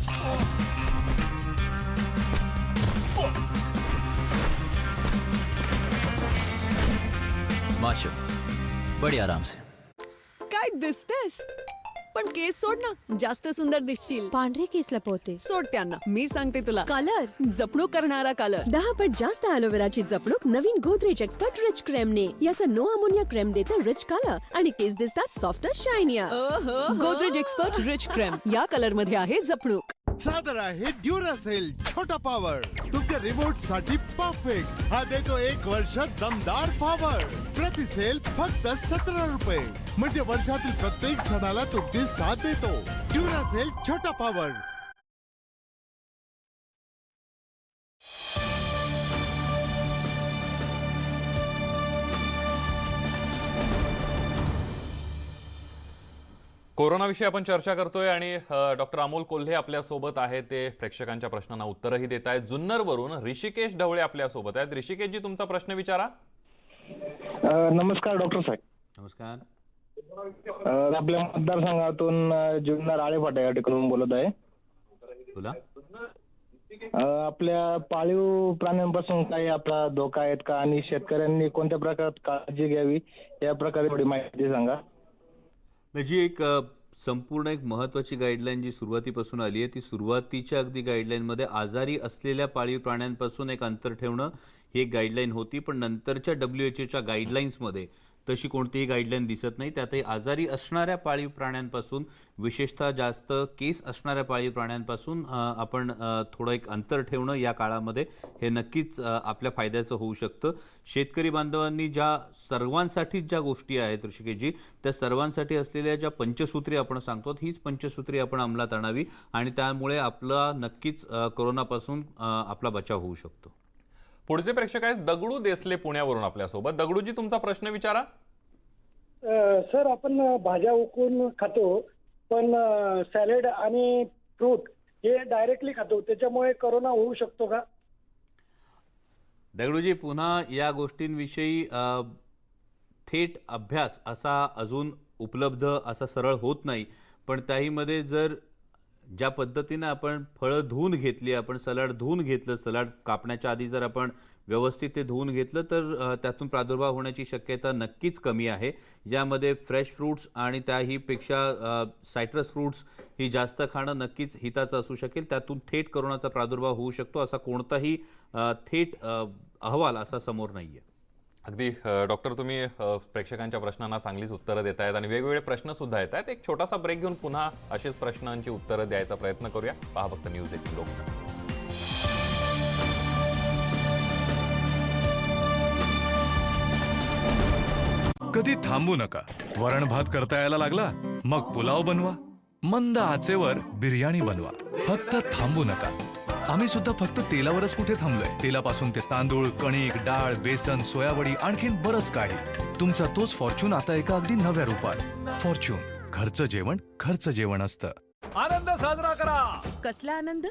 माचो बड़ी आराम से. काय दिसतेस पण केस सोड ना. जास्त सुंदर दिसशील. पांढरे केस लपवते. सोड त्यांना. मी सांगते तुला कलर जपणूक करणारा कलर. 10 पट जास्त एलोवेराची जपणूक नवीन गोदरेज एक्सपर्ट रिच क्रीमने. याचा नो अमोनिया क्रीम देतं रिच कलर आणि केस दिसतात soft shinier. Godrej expert rich cream या कलर मध्ये आहे जपणूक. सादर आहे ड्युरासेल छोटा पॉवर. तुमच्या रिमोट साठी परफेक्ट. हा देतो 1 वर्ष दमदार पॉवर. प्रति सेल फक्त 17 रुपये. म्हणजे वर्षातील प्रत्येक सणाला तुमची साथ देतो. ड्युरासेल छोटा पॉवर. कोरोनाविषयी आपण चर्चा करतोय आणि डॉक्टर अमोल कोल्हे आपल्यासोबत आहेत. ते प्रेक्षकांच्या प्रश्नांना उत्तरही देत आहेत. जुन्नरवरून ऋषिकेश ढवळे आपल्यासोबत आहेत. ऋषिकेशजी तुमचा प्रश्न विचारा. नमस्कार डॉक्टर साहेब. नमस्कार. आपल्या मतदारसंघातून जुन्नर आळेफाटा या ठिकाणून बोलत आहे. बोला. आपल्या पाळीव प्राण्यांपासून काही आपला धोका आहेत का आणि शेतकऱ्यांनी कोणत्या प्रकारात काळजी घ्यावी या प्रकारे थोडी माहिती सांगा. जी एक संपूर्ण एक महत्त्वाची गाईडलाईन जी सुरुवातीपासून आली आहे ती सुरुवातीच्या अगदी गाईडलाईनमध्ये आजारी असलेल्या पाळीव प्राण्यांपासून एक अंतर ठेवणं ही एक गाईडलाईन होती. पण नंतरच्या WHO गाईडलाईन्समध्ये तशी कोणतीही गाईडलाईन दिसत नाही. त्यातही आजारी असणाऱ्या पाळीव प्राण्यांपासून विशेषतः जास्त केस असणाऱ्या पाळीव प्राण्यांपासून आपण थोडं एक अंतर ठेवणं या काळामध्ये हे नक्कीच आपल्या फायद्याचं होऊ शकतं. शेतकरी बांधवांनी ज्या सर्वांसाठी ज्या गोष्टी आहेत ऋषिकेशजी त्या सर्वांसाठी असलेल्या ज्या पंचसूत्री आपण सांगतो हीच पंचसूत्री आपण अंमलात आणावी आणि त्यामुळे आपला नक्कीच कोरोनापासून आपला बचाव होऊ शकतो. पुढचे प्रेक्षक आहेत दगडू देसले पुण्यावरून आपल्यासोबत. दगडूजी तुमचा प्रश्न विचारा. सर आपण भाज्या उकळून खातो पण सॅलेड आणि फ्रूट हे डायरेक्टली खातो त्याच्यामुळे कोरोना होऊ शकतो का. दगडूजी, पुन्हा या गोष्टींविषयी थेट अभ्यास असा अजून उपलब्ध असा सरळ होत नाही, पण त्याहीमध्ये जर ज्या पद्धतीनं आपण फळं धुवून घेतली, आपण सलाड धुवून घेतलं, सलाड कापण्याच्या आधी जर आपण व्यवस्थित ते धुवून घेतलं तर त्यातून प्रादुर्भाव होण्याची शक्यता नक्कीच कमी आहे. यामध्ये फ्रेश फ्रूट्स आणि त्याहीपेक्षा सायट्रस फ्रूट्स ही जास्त खाणं नक्कीच हिताचं असू शकेल. त्यातून थेट कोरोनाचा प्रादुर्भाव होऊ शकतो असा कोणताही थेट अहवाल असा समोर नाही आहे. अगदी डॉक्टर, तुम्ही प्रेक्षकांच्या प्रश्नांना चांगलीच उत्तरं देत आहेत आणि वेगवेगळे प्रश्न सुद्धा येत आहेत. एक छोटासा ब्रेक घेऊन पुन्हा अशीच प्रश्नांची उत्तरं द्यायचा प्रयत्न करूया. पहा फक्त न्यूज 18 लोक. कधी थांबू नका. वरण भात करता यायला लागला, मग पुलाव बनवा. मंद आचेवर बिर्याणी बनवा. फक्त थांबू नका. आम्ही सुद्धा फक्त तेलावरच कुठे थांबलोय. तेलापासून ते तांदूळ, कणिक, डाळ, बेसन, सोयावडी, आणखीन बरंच काही. तुमचा तोच फॉर्च्यून आता एका अगदी नव्या रूपात. फॉर्च्यून, घरचं जेवण खर्च जेवण असतं. आनंद साजरा करा. कसला आनंद?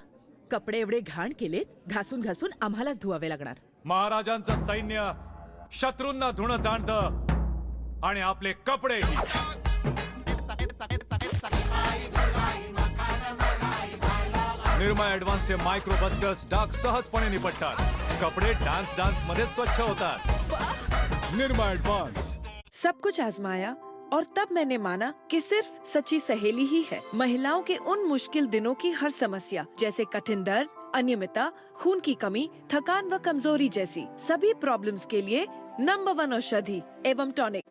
कपडे एवढे घाण केलेत, घासून घासून आम्हालाच धुवावे लागणार. महाराजांचं सैन्य शत्रूंना धुणं जाणतं आणि आपले कपडे निर्मा ऍडव्हान्सचे मायक्रो बस्टर्स डाग सहजपणे निपटतात. कपडे डान्स मध्ये स्वच्छ होतात. निर्मा एडवांस. सब कुछ आजमाया और तब मैंने माना कि सिर्फ सच्ची सहेली ही है महिलाओं के उन मुश्किल दिनों की हर समस्या, जैसे कठिन दर्द, अनियमितता, खून की कमी, थकान व कमजोरी जैसी सभी प्रॉब्लम्स के लिए नंबर 1 औषधि एवं टॉनिक.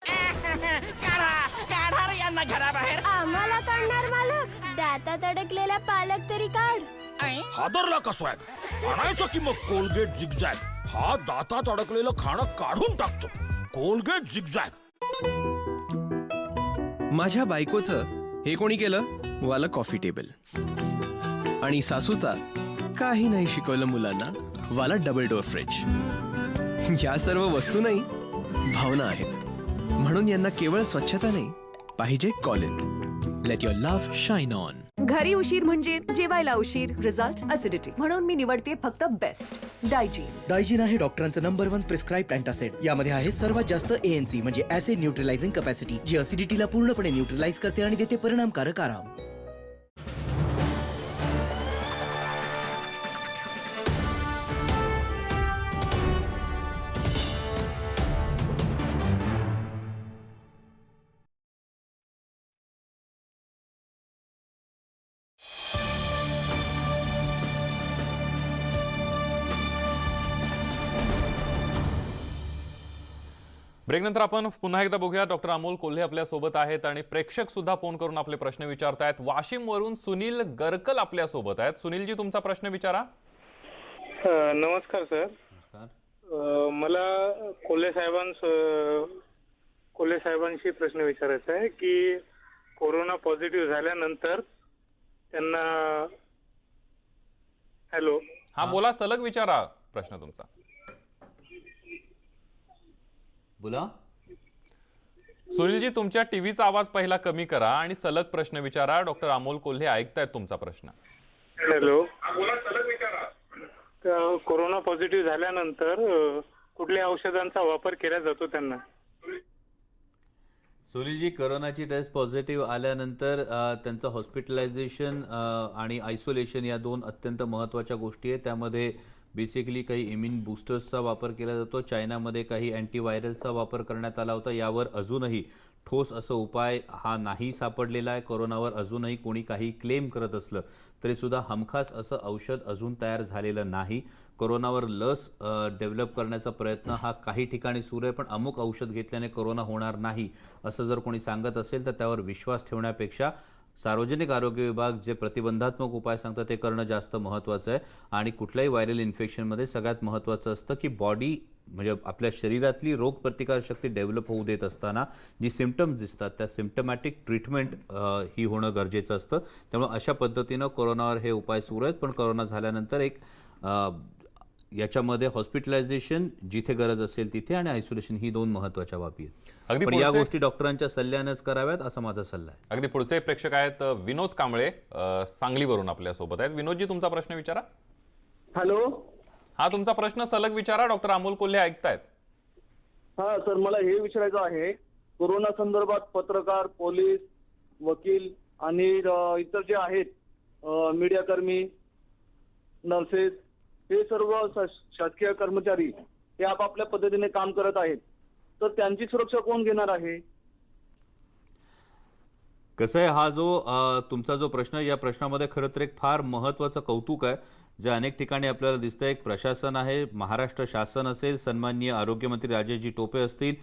आम्हाला काढणार मालक, दातात अडकलेला पालक तरी काढ. हादरला का स्वॅग? आणायचं की मग कोलगेट झिगझॅग. हा दातात अडकलेलं खाणं काढून टाकतो. Colgate zigzag. माझ्या बायकोचं हे कोणी केलं? वाला कॉफी टेबल. आणि सासूचा काही नाही शिकवलं मुलांना, वाला डबल डोअर फ्रिज. या सर्व वस्तू नाही, भावना आहेत. म्हणून यांना केवळ स्वच्छता नाही पाहिजे, Colin. Late your love shine on. घरी उशीर म्हणजे जेवायला उशीर. Result acidity. म्हणून मी निवडते फक्त बेस्ट डायजीन. डायजीन आहे डॉक्टरांचं नंबर 1 प्रिस्क्राइब अँटासिड. यामध्ये आहे सर्वात जास्त ANC म्हणजे ऍसिड न्यूट्रलायझिंग कॅपॅसिटी, जी ऍसिडिटीला पूर्णपणे न्यूट्रलाइज करते आणि देते परिणामकारक आराम. ब्रेकनंतर आपण पुन्हा एकदा बघूया. डॉक्टर अमोल कोल्हे आपल्या सोबत आहेत आणि प्रेक्षक सुद्धा फोन करून आपले प्रश्न विचारतायत. वाशिम वरून सुनील गरकल आपल्या सोबत आहेत. सुनीलजी, तुमचा प्रश्न विचारा. नमस्कार सर. मला कोल्हे साहेबांशी प्रश्न विचारायचा आहे की कोरोना पॉझिटिव्ह झाल्यानंतर त्यांना. हॅलो. हा बोला, सलग विचारा प्रश्न तुमचा. बोला. सुनीलजी, तुमच्या टीव्हीचा आवाज पहिला कमी करा आणि सलग प्रश्न विचारा. डॉक्टर अमोल कोल्हे ऐकतायत तुमचा प्रश्न. हॅलो. कोरोना पॉझिटिव्ह झाल्यानंतर कुठल्या औषधांचा वापर केला जातो त्यांना? सुनीलजी, कोरोनाची टेस्ट पॉझिटिव्ह आल्यानंतर त्यांचं हॉस्पिटलायझेशन आणि आयसोलेशन या 2 अत्यंत महत्त्वाच्या गोष्टी आहेत. त्यामध्ये बेसिकली काही इम्युन बूस्टर्सचा वापर केला जातो. चायनामध्ये काही अँटीव्हायरलचा वापर करण्यात आला होता. यावर अजूनही ठोस असं उपाय हा नाही सापडलेला आहे. कोरोनावर अजूनही कोणी काही क्लेम करत असलं तरीसुद्धा हमखास असं औषध अजून तयार झालेलं नाही. कोरोनावर लस डेव्हलप करण्याचा प्रयत्न हा काही ठिकाणी सुरू आहे, पण अमुक औषध घेतल्याने कोरोना होणार नाही असं जर कोणी सांगत असेल तर त्यावर विश्वास ठेवण्यापेक्षा सार्वजनिक आरोग्य विभाग जे प्रतिबंधात्मक उपाय सांगतात ते करणं जास्त महत्त्वाचं आहे. आणि कुठल्याही व्हायरल इन्फेक्शनमध्ये सगळ्यात महत्त्वाचं असतं की बॉडी म्हणजे आपल्या शरीरातली रोगप्रतिकारशक्ती डेव्हलप होऊ देत असताना जी सिम्पटम्स दिसतात त्या सिम्पटमॅटिक ट्रीटमेंट ही होणं गरजेचं असतं. त्यामुळे अशा पद्धतीनं कोरोनावर हे उपाय सुरू आहेत. पण कोरोना झाल्यानंतर एक याच्यामध्ये हॉस्पिटलायझेशन जिथे गरज असेल तिथे आणि आयसोलेशन ही 2 महत्त्वाच्या बाबी आहेत. पण या गोष्टी डॉक्टरांच्या सल्ल्यानेच कराव्यात असा माझा सल्ला आहे. अगदी पुढचे प्रेक्षक आहेत विनोद कांबळे सांगलीवरून आपल्या सोबत आहेत. विनोदजी, तुमचा प्रश्न विचारा. हॅलो. हा तुमचा प्रश्न सलग विचारा, डॉक्टर अमोल कोल्हे ऐकतायत. हा सर, मला हे विचारायचं आहे, कोरोना संदर्भात पत्रकार, पोलीस, वकील आणि इतर जे आहेत मीडियाकर्मी, नर्सेस, हे सर्व शासकीय कर्मचारी हे आपापल्या पद्धतीने काम करत आहेत, तर त्यांची सुरक्षा कोण घेणार आहे? कसं आहे, हा जो तुमचा जो प्रश्न, या प्रश्नामध्ये खरं तर एक फार महत्त्वाचं कौतुक आहे, जे अनेक ठिकाणी आपल्याला दिसतं. एक प्रशासन आहे, महाराष्ट्र शासन असेल, सन्माननीय आरोग्यमंत्री राजेशजी टोपे असतील,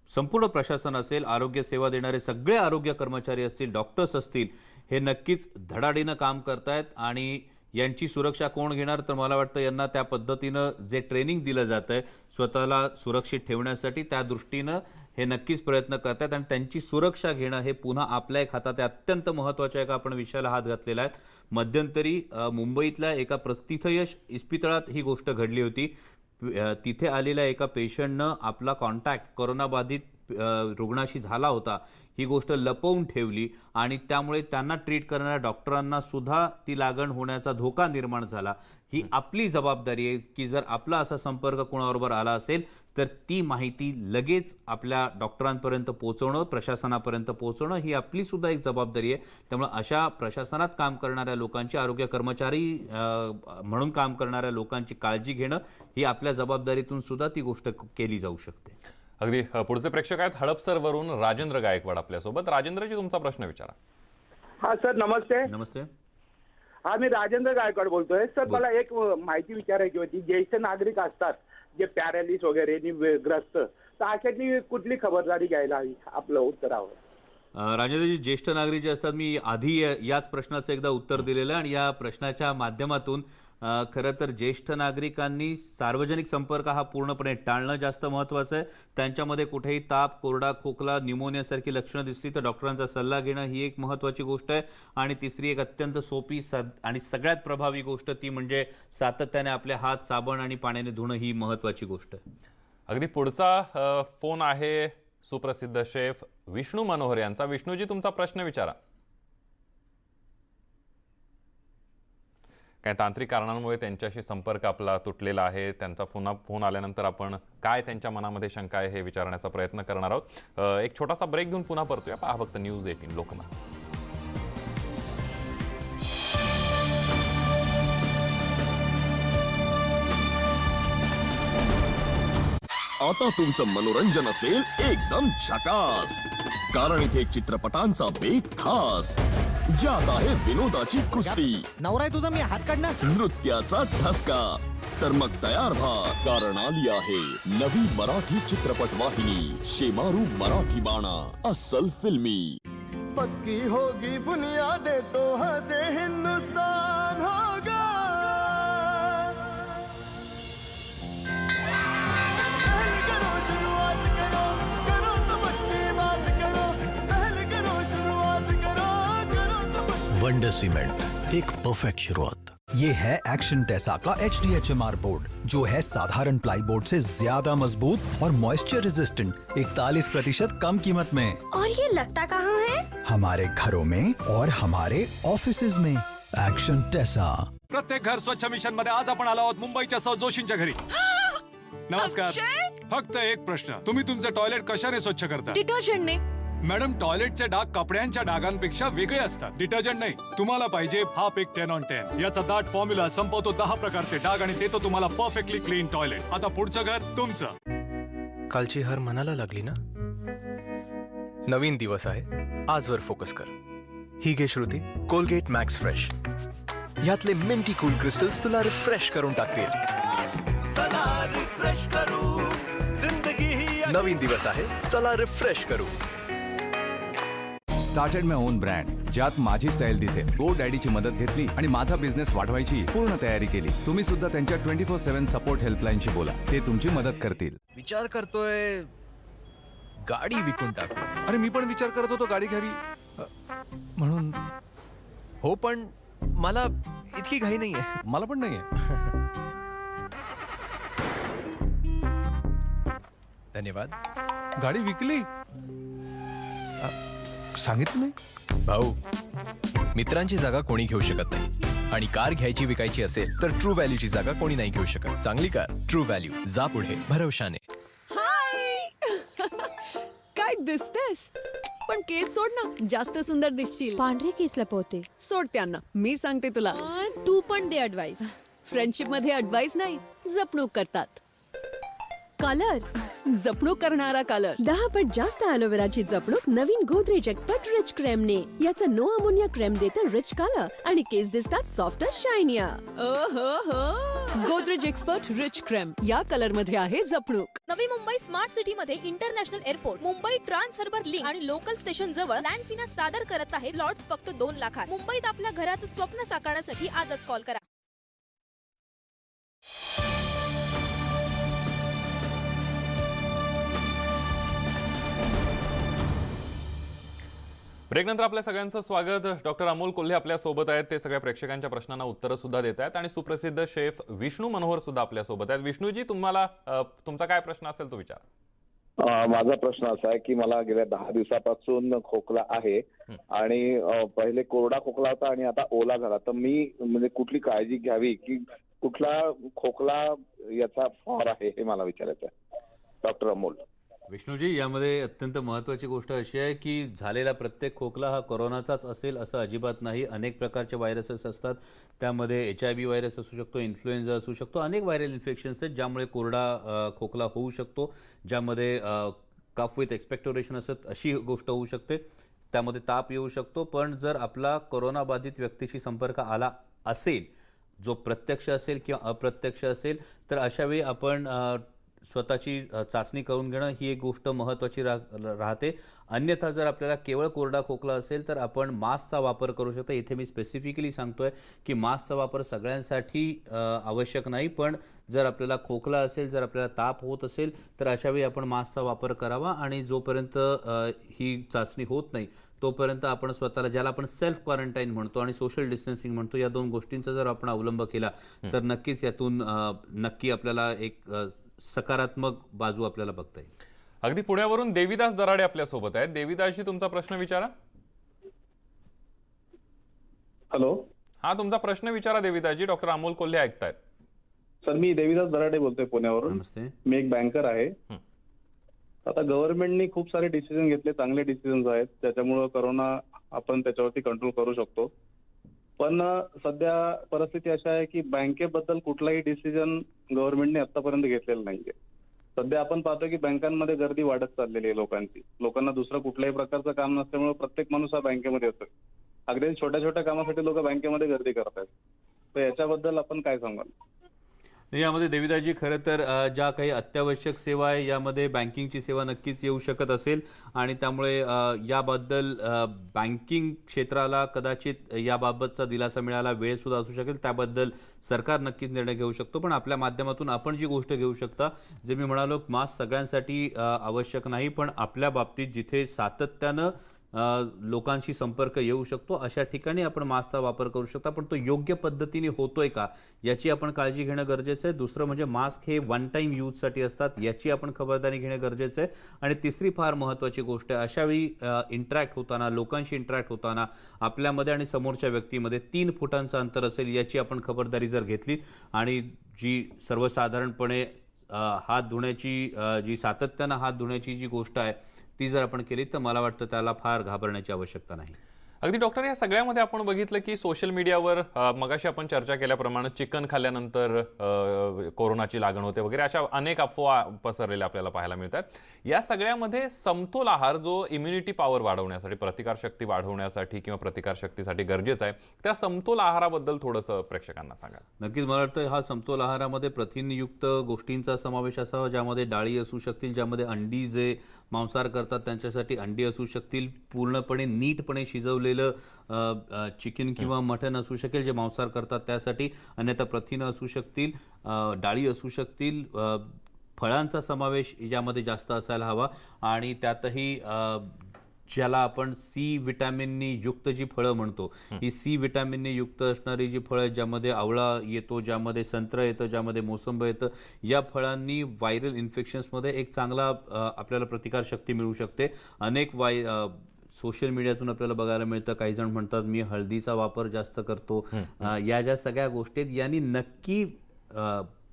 संपूर्ण प्रशासन असेल, आरोग्य सेवा देणारे सगळे आरोग्य कर्मचारी असतील, डॉक्टर्स असतील, हे नक्कीच धडाडीनं काम करतायत. आणि यांची सुरक्षा कोण घेणार, तर मला वाटतं यांना त्या पद्धतीनं जे ट्रेनिंग दिलं जातं आहे स्वतःला सुरक्षित ठेवण्यासाठी, त्या दृष्टीनं हे नक्कीच प्रयत्न करतात. आणि त्यांची सुरक्षा घेणं हे पुन्हा आपल्या एक हातात आहे. अत्यंत महत्त्वाच्या एका आपण विषयाला हात घातलेला आहे. मध्यंतरी मुंबईतल्या एका प्रथितयश इस्पितळात ही गोष्ट घडली होती. तिथे आलेल्या एका पेशंटनं आपला कॉन्टॅक्ट कोरोनाबाधित रुग्णाशी झाला होता, ही गोष्ट लपवून ठेवली आणि त्यामुळे त्यांना ट्रीट करणाऱ्या डॉक्टरांना सुद्धा ती लागण होण्याचा धोका निर्माण झाला. ही आपली जबाबदारी आहे की जर आपला असा संपर्क कोणाबरोबर आला असेल तर ती माहिती लगेच आपल्या डॉक्टरांपर्यंत पोहोचवणं, प्रशासनापर्यंत पोहोचवणं ही आपली सुद्धा एक जबाबदारी आहे. त्यामुळे अशा प्रशासनात काम करणाऱ्या लोकांची, आरोग्य कर्मचारी म्हणून काम करणाऱ्या लोकांची काळजी घेणं ही आपल्या जबाबदारीतून सुद्धा ती गोष्ट केली जाऊ शकते. अगदी. पुढचे प्रेक्षक आहेत हडपसरवरून राजेंद्र गायकवाड आपल्यासोबत. राजेंद्रजी, तुमचा प्रश्न विचारा. हा सर, नमस्ते. नमस्ते. हा, मी राजेंद्र गायकवाड बोलतोय. सर, मला एक माहिती विचारायची होती. ज्येष्ठ नागरिक असतात जे पॅरालिस वगैरे ग्रस्त, तर अशाची कुठली खबरदारी घ्यायला हवी, आपलं उत्तरावर? राजेंद्रजी, ज्येष्ठ नागरिक जे असतात, मी आधी याच प्रश्नाचं एकदा उत्तर दिलेलं आहे आणि या प्रश्नाच्या माध्यमातून खरं तर ज्येष्ठ नागरिकांनी सार्वजनिक संपर्क हा पूर्णपणे टाळणं जास्त महत्त्वाचं आहे. त्यांच्यामध्ये कुठेही ताप, कोरडा खोकला, न्यूमोनियासारखी लक्षणं दिसली तर डॉक्टरांचा सल्ला घेणं ही एक महत्त्वाची गोष्ट आहे. आणि तिसरी एक अत्यंत सोपी आणि सगळ्यात प्रभावी गोष्ट ती म्हणजे सातत्याने आपले हात साबण आणि पाण्याने धुणं ही महत्त्वाची गोष्ट आहे. अगदी. पुढचा फोन आहे सुप्रसिद्ध शेफ विष्णू मनोहर यांचा. विष्णूजी, तुमचा प्रश्न विचारा. काही तांत्रिक कारणांमुळे त्यांच्याशी संपर्क आपला तुटलेला आहे. त्यांचा फोन आल्यानंतर आपण काय त्यांच्या मनामध्ये शंका आहे हे विचारण्याचा प्रयत्न करणार आहोत. एक छोटासा ब्रेक घेऊन पुन्हा परतूया. पहा फक्त न्यूज 18 लोकमत. आता तुमचं मनोरंजन असेल एकदम झकास, कारण इथे चित्रपटांचा बेत खास. ज्यात आहे विनोदाची कुस्ती, नवरा आहे तुझा, मी हात काढणार, नृत्याचा ठसका. तर मग तयार व्हा, कारण आली आहे नवी मराठी चित्रपट वाहिनी शेमारू मराठी बाणा. अस्सल फिल्मी. पक्की होगी बुनियादें तो हंसे हिंदुस्तान होगा. वंडर सीमेंट, एक परफेक्ट शुरुआत. ये है एक्शन टेसा का HDHMR बोर्ड, जो है साधारण प्लाई बोर्ड से ज्यादा मजबूत और मॉइस्चर रेजिस्टेंट, 41% कम कीमत में. और ये लगता कहाँ है? हमारे घरों में और हमारे ऑफिसेज में. एक्शन टेसा. प्रत्येक घर स्वच्छ मिशन मध्ये आज आपण आलो आहोत मुंबईच्या सौ जोशींच्या घरी. नमस्कार. फक्त एक प्रश्न, तुम्ही तुमचं टॉयलेट कशाने स्वच्छ करता? डिटर्जंटने. मॅडम, टॉयलेटचे डाग कपड्यांच्या डागांपेक्षा वेगळे असतात. डिटर्जंट नाही, तुम्हाला पाहिजे हाफ एक 10 on 10. याचा दाट फॉर्म्युला संपवतो 10 प्रकारचे डाग आणि देतो तुम्हाला परफेक्टली क्लीन टॉयलेट. आता पुढचं घर तुमचं. कालची हार मनाला लागली ना? नवीन दिवस आहे, आजवर फोकस कर. ही घे श्रुती, कोलगेट मॅक्स फ्रेश. यातले मिंटी कूल क्रिस्टल्स तुला रिफ्रेश करून टाकतील. चला रिफ्रेश करू, जिंदगी ही नवीन दिवस आहे, चला रिफ्रेश करू. स्टार्टेड माय ओन ब्रँड, ज्यात माझी स्टाईल दिसेल. गो डॅडीची मदत घेतली आणि माझा बिझनेस वाढवायची पूर्ण तयारी केली. तुम्ही सुद्धा त्यांच्या 24/7 सपोर्ट हेल्पलाईनशी बोला, ते तुमची मदत करतील. विचार करतोय गाडी विकून टाकू. अरे, मी पण विचार करत होतो गाडी घ्यावी म्हणून. हो, पण मला इतकी घाई नाहीये. मला पण नाहीये. धन्यवाद. गाडी विकली? सांगितलं नाही भाऊ. मित्रांची जागा कोणी घेऊ शकत नाही. आणि कार घ्यायची विकायची असेल तर ट्रू व्हॅल्यूची जागा कोणी नाही घेऊ शकत. चांगली कार ट्रू व्हॅल्यू, जा पुढे भरवशाने. हाय काय दिसतेस? पण केस सोड ना, जास्त सुंदर दिसशील. पांढरे केस लपवते. सोड त्यांना, मी सांगते तुला. तू पण दे ऍडवाइस. फ्रेंडशिप मध्ये ऍडवाइस नाही, जपणूक करतात. कलर जपणूक करणारा कलर. 10 पट जास्त ॲलोवेराची जपणूक नवीन गोदरेज एक्सपर्ट रिच क्रेमने. याचा नो अमोनिया क्रेम देतं रिच कलर आणि केस दिसतात soft shinier. Godrej expert rich cream या कलर मध्ये आहे जपणूक. नवी मुंबई स्मार्ट सिटी मध्ये international airport, Mumbai trans harbour link आणि लोकल स्टेशन जवळ लँड फिना सादर करत आहे प्लॉट्स फक्त 2 लाखात. मुंबईत आपल्या घराचं स्वप्न साकारण्यासाठी आजच कॉल करा. ब्रेकनंतर आपल्या सगळ्यांचं स्वागत. डॉक्टर अमोल कोल्हे आपल्या सोबत आहेत. ते सगळ्या प्रेक्षकांच्या प्रश्नांना उत्तरं सुद्धा देत आहेत आणि सुप्रसिद्ध शेफ विष्णू मनोहर सुद्धा आपल्या सोबत आहेत. विष्णूजी, तुम्हाला तुमचा काय प्रश्न असेल तो विचार. माझा प्रश्न असा आहे की मला गेल्या 10 दिवसापासून खोकला आहे आणि पहिले कोरडा खोकला होता आणि आता ओला झाला. तर मी म्हणजे कुठली काळजी घ्यावी की कुठला खोकला याचा फॉर आहे हे मला विचारायचं आहे डॉक्टर अमोल. विष्णूजी, यामध्ये अत्यंत महत्त्वाची गोष्ट अशी आहे की झालेला प्रत्येक खोकला हा कोरोनाचाच असेल असं अजिबात नाही. अनेक प्रकारचे व्हायरसेस असतात. त्यामध्ये HIV व्हायरस असू शकतो, इन्फ्लुएन्झा असू शकतो, अनेक व्हायरल इन्फेक्शन्स आहेत ज्यामुळे कोरडा खोकला होऊ शकतो. ज्यामध्ये कफ विथ एक्सपेक्टोरेशन असत अशी गोष्ट होऊ शकते. त्यामध्ये ताप येऊ शकतो. पण जर आपला कोरोनाबाधित व्यक्तीशी संपर्क आला असेल, जो प्रत्यक्ष असेल किंवा अप्रत्यक्ष असेल, तर अशावेळी आपण स्वतःची चाचणी करून घेणं ही एक गोष्ट महत्त्वाची राहते. अन्यथा जर आपल्याला केवळ कोरडा खोकला असेल तर आपण मास्कचा वापर करू शकता. इथे मी स्पेसिफिकली सांगतोय की मास्कचा वापर सगळ्यांसाठी आवश्यक नाही, पण जर आपल्याला खोकला असेल, जर आपल्याला ताप होत असेल तर अशावेळी आपण मास्कचा वापर करावा. आणि जोपर्यंत ही चाचणी होत नाही तोपर्यंत आपण स्वतःला, ज्याला आपण सेल्फ क्वारंटाईन म्हणतो आणि सोशल डिस्टन्सिंग म्हणतो, या 2 गोष्टींचा जर आपण अवलंब केला तर नक्कीच यातून नक्की आपल्याला एक सकारात्मक बाजू आपल्याला बघता येईल. अगदी पुण्यावरून देविदास दराडे आपल्या सोबत आहेत. देविदासजी, तुमचा प्रश्न विचारा. हॅलो. हा, तुमचा प्रश्न विचारा देविदासजी. डॉक्टर अमोल कोल्हे ऐकतायत. सर, मी देविदास दराडे बोलतोय पुण्यावरून. नमस्ते. मी एक बँकर आहे. आता गव्हर्नमेंटनी खूप सारे डिसिजन घेतले, चांगले डिसिजन आहेत, त्याच्यामुळं कोरोना आपण त्याच्यावरती कंट्रोल करू शकतो. पण सध्या परिस्थिती अशी आहे की बँकेबद्दल कुठलाही डिसिजन गव्हर्नमेंटने आतापर्यंत घेतलेला नाहीये. सध्या आपण पाहतो की बँकांमध्ये गर्दी वाढत चाललेली आहे लोकांची. लोकांना दुसरं कुठल्याही प्रकारचं काम नसल्यामुळे प्रत्येक माणूस हा बँकेमध्ये असतो. अगदी छोट्या छोट्या कामासाठी लोक बँकेमध्ये गर्दी करत आहेत. तर याच्याबद्दल आपण काय सांगाल? यामध्ये देविदासजी, खरं तर ज्या काही अत्यावश्यक सेवा आहे यामध्ये बँकिंगची सेवा नक्कीच येऊ शकत असेल आणि त्यामुळे याबद्दल बँकिंग क्षेत्राला कदाचित याबाबतचा दिलासा मिळायला वेळसुद्धा असू शकेल. त्याबद्दल सरकार नक्कीच निर्णय घेऊ शकतो. पण आपल्या माध्यमातून आपण जी गोष्ट घेऊ शकता, जे मी म्हणालो, मास्क सगळ्यांसाठी आवश्यक नाही, पण आपल्या बाबतीत जिथे सातत्यानं लोकांशी संपर्क येऊ शकतो अशा ठिकाणी आपण मास्कचा वापर करू शकता. पण तो योग्य पद्धतीने होतोय का याची आपण काळजी घेणं गरजेचं आहे. दुसरं म्हणजे मास्क हे 1 टाइम यूजसाठी असतात, याची आपण खबरदारी घेणं गरजेचं आहे. आणि तिसरी फार महत्त्वाची गोष्ट आहे, अशावेळी इंटरॅक्ट होताना, लोकांशी इंटरॅक्ट होताना आपल्यामध्ये आणि समोरच्या व्यक्तीमध्ये 3 फुटांचं अंतर असेल याची आपण खबरदारी जर घेतली आणि जी सर्वसाधारणपणे हात धुण्याची, जी सातत्यानं हात धुण्याची जी गोष्ट आहे ती जर आपण केली तर मला वाटतं त्याला फार घाबरण्याची आवश्यकता नाही. अगदी डॉक्टर, या सगळ्यामध्ये आपण बघितलं की सोशल मीडियावर मगाशी आपण चर्चा केल्याप्रमाणे चिकन खाल्ल्यानंतर कोरोनाची लागण होते वगैरे अशा अनेक अफवा पसरलेल्या आपल्याला पाहायला मिळतात. या सगळ्यामध्ये समतोल आहार, जो इम्युनिटी पॉवर वाढवण्यासाठी, प्रतिकारशक्ती वाढवण्यासाठी किंवा प्रतिकारशक्तीसाठी गरजेचा आहे, त्या समतोल आहाराबद्दल थोडंसं प्रेक्षकांना सांगा. नक्कीच. मला वाटतं हा समतोल आहारामध्ये प्रथिनयुक्त गोष्टींचा समावेश असावा, ज्यामध्ये डाळी असू शकतील, ज्यामध्ये अंडी, जे मांसाहार करतात त्यांच्यासाठी अंडी असू शकतील, पूर्णपणे नीटपणे शिजवलेलं चिकन किंवा मटण असू शकेल जे मांसाहार करतात त्यासाठी, अन्यथा प्रथिनं असू शकतील, डाळी असू शकतील, फळांचा समावेश यामध्ये जास्त असायला हवा आणि त्यातही ज्याला आपण सी विटॅमिननी युक्त जी फळं म्हणतो, ही सी विटॅमिननी युक्त असणारी जी फळं, ज्यामध्ये आवळा येतो, ज्यामध्ये संत्र येतं, ज्यामध्ये मोसंबी येतं, या फळांनी व्हायरल इन्फेक्शन्समध्ये एक चांगला आपल्याला प्रतिकारशक्ती मिळू शकते. अनेक सोशल मीडियातून आपल्याला बघायला मिळतं. काही जण म्हणतात मी हळदीचा वापर जास्त करतो. या ज्या सगळ्या गोष्टी आहेत यांनी नक्की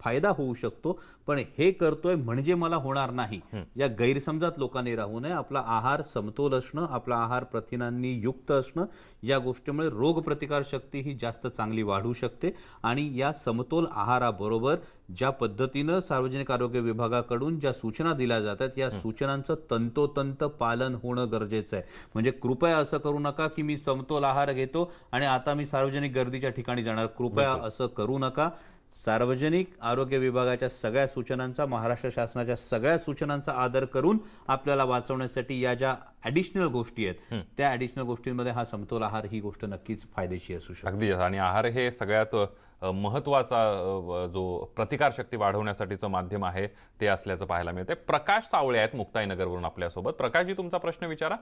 फायदा होऊ शकतो, पण हे करतोय म्हणजे मला होणार नाही या गैरसमजात लोकांनी राहू नये. आपला आहार समतोल असणं, आपला आहार प्रथिनांनी युक्त असणं, या गोष्टीमुळे रोगप्रतिकार शक्ती ही जास्त चांगली वाढू शकते. आणि या समतोल आहाराबरोबर ज्या पद्धतीनं सार्वजनिक आरोग्य विभागाकडून ज्या सूचना दिल्या जातात या सूचनांचं तंतोतंत पालन होणं गरजेचं आहे. म्हणजे कृपया असं करू नका की मी समतोल आहार घेतो आणि आता मी सार्वजनिक गर्दीच्या ठिकाणी जाणार. कृपया असं करू नका. सार्वजनिक आरोग्य विभागाच्या सगळ्या सूचनांचा, महाराष्ट्र शासनाच्या सगळ्या सूचनांचा आदर करून आपल्याला वाचवण्यासाठी या ज्या ॲडिशनल गोष्टी आहेत त्या ॲडिशनल गोष्टींमध्ये हा समतोल आहार ही गोष्ट नक्कीच फायदेशीर असू शकते. अगदी. आणि आहार हे सगळ्यात महत्त्वाचा जो प्रतिकारशक्ती वाढवण्यासाठीचं माध्यम आहे ते असल्याचं पाहायला मिळते. प्रकाश सावळे आहेत मुक्ताईनगरवरून आपल्यासोबत. प्रकाशजी, तुमचा प्रश्न विचारा.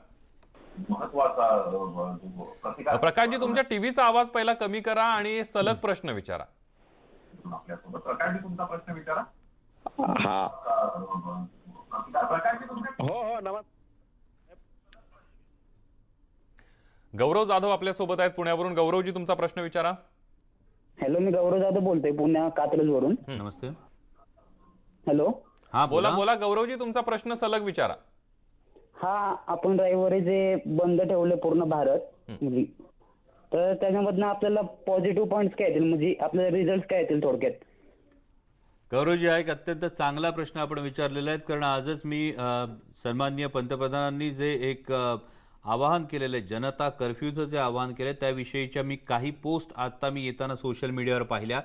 प्रकाशजी, तुमच्या टीव्हीचा आवाज पहिला कमी करा आणि सलग प्रश्न विचारा. तुमचा प्रश्न विचारा. हा, हो नमस्कार. गौरव जाधव आपल्यासोबत आहेत पुण्यावरून. गौरवजी, तुमचा प्रश्न विचारा. हॅलो, मी गौरव जाधव बोलतोय पुण्या कात्रजवरून. नमस्ते. हॅलो. हा, बोला बोला गौरवजी, तुमचा प्रश्न सलग विचारा. हा, आपण रविवारी जे बंद ठेवले पूर्ण भारत म्हणजे, तर त्याच्यामधनं आपल्याला पॉझिटिव्ह पॉईंट्स काय येतील, म्हणजे आपल्याला रिझल्ट काय येतील थोडक्यात? गौरवजी, हा एक अत्यंत चांगला प्रश्न आपण विचारलेला आहे. कारण आजच मी सन्माननीय पंतप्रधानांनी जे एक आवाहन केलेलं आहे, जनता कर्फ्यूचं जे आवाहन केलं त्याविषयीच्या मी काही पोस्ट आता मी येताना सोशल मीडियावर पाहिल्या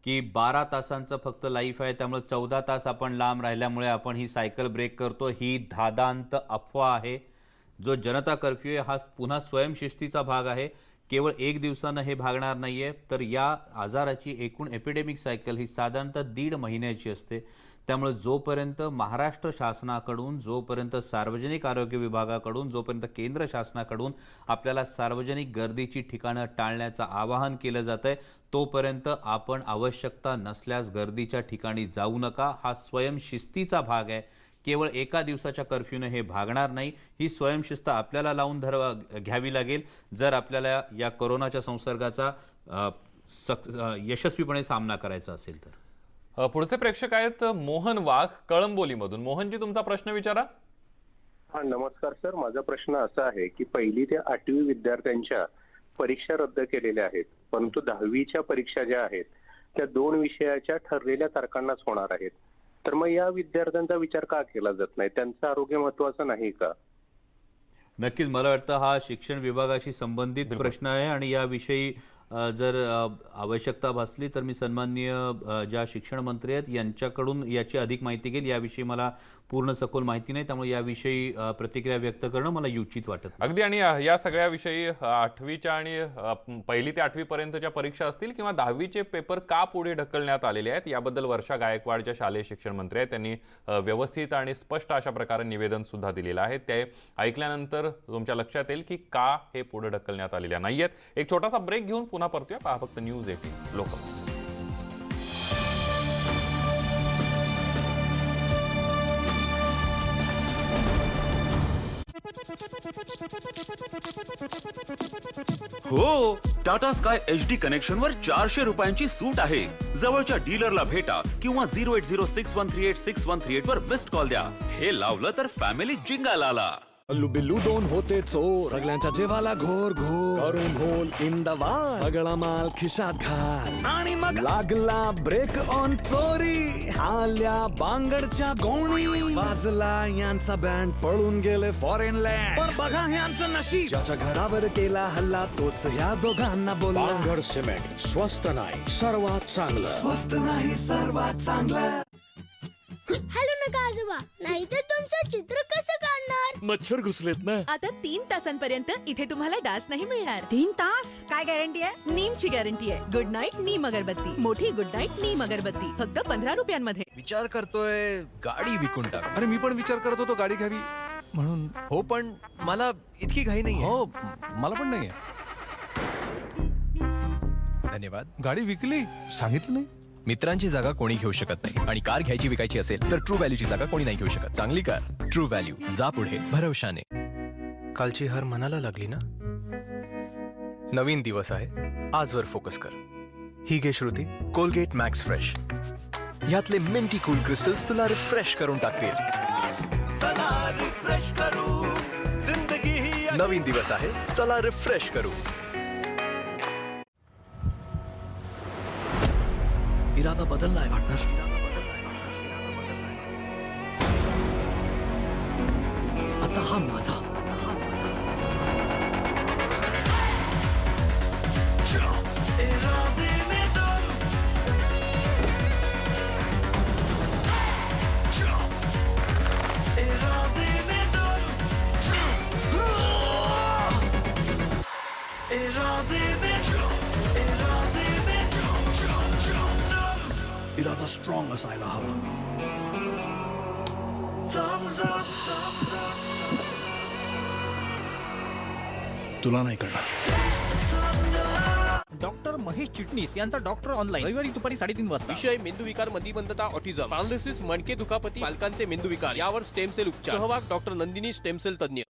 की 12 तासांचं फक्त लाईफ आहे, त्यामुळे 14 तास आपण लांब राहिल्यामुळे आपण ही सायकल ब्रेक करतो. ही धादांत अफवा आहे. जो जनता कर्फ्यू आहे हा पुन्हा स्वयंशिस्तीचा भाग आहे. केवळ 1 दिवसानं हे भागणार नाहीये, तर या आजाराची एकूण एपिडेमिक सायकल ही साधारणतः 1.5 महिन्याची असते. त्यामुळे जोपर्यंत महाराष्ट्र शासनाकडून, जोपर्यंत सार्वजनिक आरोग्य विभागाकडून, जोपर्यंत केंद्र शासनाकडून आपल्याला सार्वजनिक गर्दीची ठिकाणं टाळण्याचं आवाहन केलं जातंय, तोपर्यंत आपण आवश्यकता नसल्यास गर्दीच्या ठिकाणी जाऊ नका. हा स्वयंशिस्तीचा भाग आहे. केवळ 1 दिवसाच्या कर्फ्यूने हे भागणार नाही. ही स्वयंशिस्त आपल्याला लावून घ्यावी लागेल जर आपल्याला या कोरोनाच्या संसर्गाचा यशस्वीपणे सामना करायचा असेल तर. पुढचे प्रेक्षक आहेत मोहन वाघ कळंबोलीमधून. मोहनजी, तुमचा प्रश्न विचारा. हा, नमस्कार सर. माझा प्रश्न असा आहे की 1ली ते 8वी विद्यार्थ्यांच्या परीक्षा रद्द केलेल्या आहेत, परंतु 10वीच्या परीक्षा ज्या आहेत त्या 2 विषयाच्या ठरलेल्या तारखांनाच होणार आहेत. तर मग या विद्यार्थ्यांचा विचार का केला जात नाही? त्यांचं आरोग्य महत्वाचं नाही का? नक्कीच मला वाटतं हा शिक्षण विभागाशी संबंधित प्रश्न आहे आणि याविषयी जर आवश्यकता भासली तर मी सन्माननीय ज्या शिक्षण मंत्री आहेत यांच्याकडून याची अधिक माहिती घेईल. याविषयी मला पूर्ण सखोल माहिती नाही, त्यामुळे याविषयी प्रतिक्रिया व्यक्त करणं मला युचित वाटत. अगदी. आणि या सगळ्या विषयी 8वीच्या आणि 1ली ते 8वी पर्यंतच्या परीक्षा असतील किंवा 10वीचे पेपर का पुढे ढकलण्यात आलेले आहेत याबद्दल वर्षा गायकवाड ज्या शालेय शिक्षण मंत्री आहेत त्यांनी व्यवस्थित आणि स्पष्ट अशा प्रकारे निवेदन सुद्धा दिलेलं आहे. ते ऐकल्यानंतर तुमच्या लक्षात येईल की का हे पुढे ढकलण्यात आलेल्या नाहीयेत. एक छोटासा ब्रेक घेऊन पुन्हा परतूया. पहा फक्त न्यूज 18 लोकमत. हो, टाटा स्काय HD कनेक्शन वर 400 रुपयांची सूट आहे. जवळच्या डीलरला भेटा किंवा 08061386138 वर मिस्ड कॉल द्या. हे लावलं तर फॅमिली जिंगाला आला. अल्लू बिल्लू 2 होते चोर, सगळ्यांच्या जेवाला घोर घोर करून होल इन द वार, सगळा माल खिशात घाल आणि मग लागला ब्रेक ऑन चोरी. आल्या बांगडच्या गोणी, वाजला यांचा बँड, पळून गेले फॉरेन लँड. पण बघा यांचं नशीब, ज्याच्या घरावर केला हल्ला तोच या दोघांना बोलला. बांगड सिमेंट, स्वस्त नाही सर्वात चांगलं. स्वस्त नाही सर्वात चांगलं. हॅलो नका आजोबा, नाहीतर तुमचं चित्र कसं काढणार? मच्छर घुसलेत ना. आता 3 तासांपर्यंत इथे तुम्हाला डास नाही मिळणार. 3 तास? काय गॅरंटी आहे? नीमची गॅरंटी आहे. गुड नाईट नीम अगरबत्ती. मोठी गुड नाईट नीम अगरबत्ती फक्त 15 रुपयांमध्ये. विचार करतोय गाडी विकून टाक. अरे मी पण विचार करत होतो गाडी घ्यावी म्हणून. हो, पण मला इतकी घाई नाहीये. हो, मला पण नाहीये. धन्यवाद. गाडी विकली सांगितलं नाही. मित्रांची जागा कोणी घेऊ शकत नाही आणि कार घ्यायची विकायची असेल तर ट्रू व्हॅल्यूची जागा कोणी नाही घेऊ शकत. चांगली कार ट्रू व्हॅल्यू. जा पुढे भरवशाने. कालची हार मनाला लागली ना? नवीन दिवस आहे, आजवर फोकस कर. ही घे श्रुती कोलगेट मॅक्स फ्रेश. यातले मिंटी कूल क्रिस्टल्स तुला रिफ्रेश करून टाकतील. चला रिफ्रेश करू जिंदगी ही नवीन दिवस आहे, चला रिफ्रेश करू. इरादा बदललाय पार्टनर. आता हा माझा. इरादे में दम. इरादे में दम. इरादे में इरादे में इरादा स्ट्रॉंग असायला हवा. तुला नाही कळणार. डॉक्टर महेश चिटणीस यांचा डॉक्टर ऑनलाईन रविवारी दुपारी 3:30 वाजता. विषय मेंदूविकार, मतिमंदता, ऑटिझम, पॅरालिसिस, मणके दुखापती, पालकांचे मेंदूविकार यावर स्टेम सेल उपचार. सहभाग डॉक्टर नंदिनी, स्टेम सेल तज्ञ.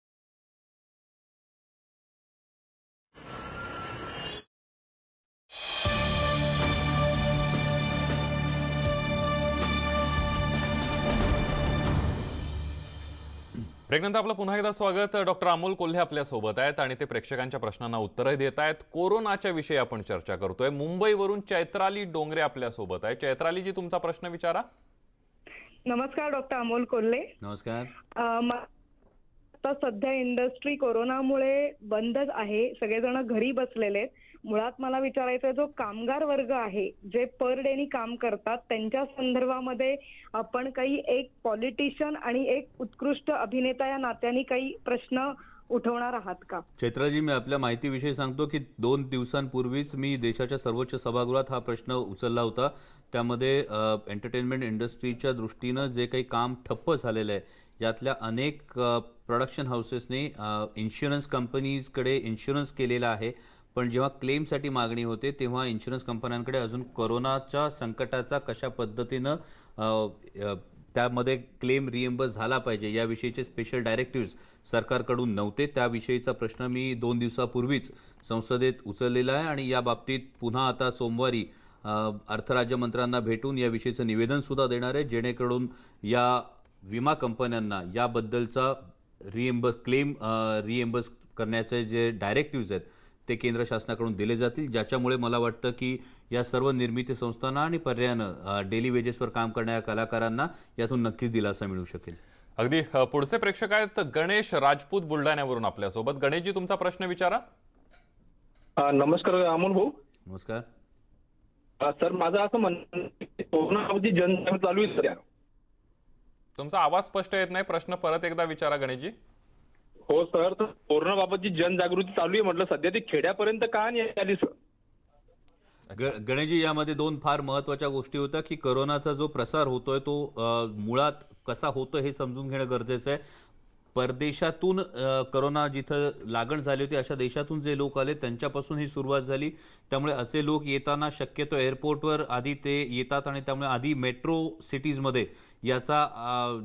ब्रेकनंतर आपलं पुन्हा एकदा स्वागत. डॉक्टर अमोल कोल्हे आपल्या सोबत आहेत आणि ते प्रेक्षकांच्या प्रश्नांना उत्तरही देत आहेत. कोरोनाच्या विषयी आपण चर्चा करतोय. मुंबईवरून चैत्राली डोंगरे आपल्या सोबत आहे. चैत्रालीजी, तुमचा प्रश्न विचारा. नमस्कार डॉक्टर अमोल कोल्हे. नमस्कार. आता सध्या इंडस्ट्री कोरोनामुळे बंदच आहे, सगळेजण घरी बसलेले आहेत. मुळात मला विचारायचं, जो कामगार वर्ग आहे जे पर डेनी काम करतात त्यांच्या संदर्भामध्ये आपण काही एक पॉलिटिशियन आणि एक उत्कृष्ट अभिनेता या नात्याने काही प्रश्न उठवणार आहात का? चैत्राजी, मी आपल्या माहितीविषयी सांगतो की 2 दिवसांपूर्वीच मी देशाच्या सर्वोच्च सभागृहात हा प्रश्न उचलला होता. त्यामध्ये एंटरटेनमेंट इंडस्ट्रीच्या दृष्टीनं जे काही काम ठप्प झालेलं आहे यातल्या अनेक प्रोडक्शन हाऊसेसने इन्शुरन्स कंपनीजकडे इन्शुरन्स केलेला आहे, पण जेव्हा क्लेमसाठी मागणी होते तेव्हा इन्शुरन्स कंपन्यांकडे अजून कोरोनाच्या संकटाचा कशा पद्धतीनं त्यामध्ये क्लेम रिएम्बर्स झाला पाहिजे याविषयीचे स्पेशल डायरेक्टिव्स सरकारकडून नव्हते. त्याविषयीचा प्रश्न मी 2 दिवसापूर्वीच संसदेत उचललेला आहे आणि या बाबतीत पुन्हा आता सोमवारी अर्थराज्यमंत्र्यांना भेटून याविषयीचं निवेदनसुद्धा देणार आहे, जेणेकरून या विमा कंपन्यांना याबद्दलचा क्लेम रिएम्बर्स करण्याचे जे डायरेक्टिव्स आहेत ते केंद्र शासनाकडून दिले जातील, ज्याच्यामुळे मला वाटतं की या सर्व निर्मिती संस्थांना आणि पर्यायानं डेली वेजेसवर काम करणाऱ्या कलाकारांना यातून नक्कीच दिलासा मिळू शकेल. अगदी पुढचे प्रेक्षक आहेत गणेश राजपूत बुलढाण्यावरून आपल्यासोबत. गणेशजी, तुमचा प्रश्न विचारा. नमस्कार अमोल भाऊ. नमस्कार सर, माझं असं म्हणणं कोरोनाबाबत जनजागृती चालू आहे सध्या. तुमचा आवाज स्पष्ट येत नाही, प्रश्न परत एकदा विचारा गणेशजी. हो सर, तर कोरोनाबाबतची जनजागृती चालू आहे म्हटलं, सध्या ती खेड्यापर्यंत का नाही आली सर? गणेशजी, यामध्ये 2 फार महत्त्वाच्या गोष्टी होत्या की कोरोनाचा जो प्रसार होतोय तो मुळात कसा होतो हे समजून घेणं गरजेचं आहे. परदेशातून कोरोना जिथं लागण झाली होती अशा देशातून जे लोक आले त्यांच्यापासून ही सुरुवात झाली. त्यामुळे असे लोक येताना शक्यतो एअरपोर्टवर आधी ते येतात आणि त्यामुळे आधी मेट्रो सिटीजमध्ये याचा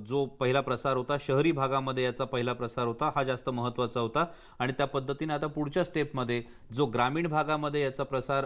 जो पहिला प्रसार होता, शहरी भागामध्ये याचा पहिला प्रसार होता, हा जास्त महत्त्वाचा होता. आणि त्या पद्धतीने आता पुढच्या स्टेपमध्ये जो ग्रामीण भागामध्ये याचा प्रसार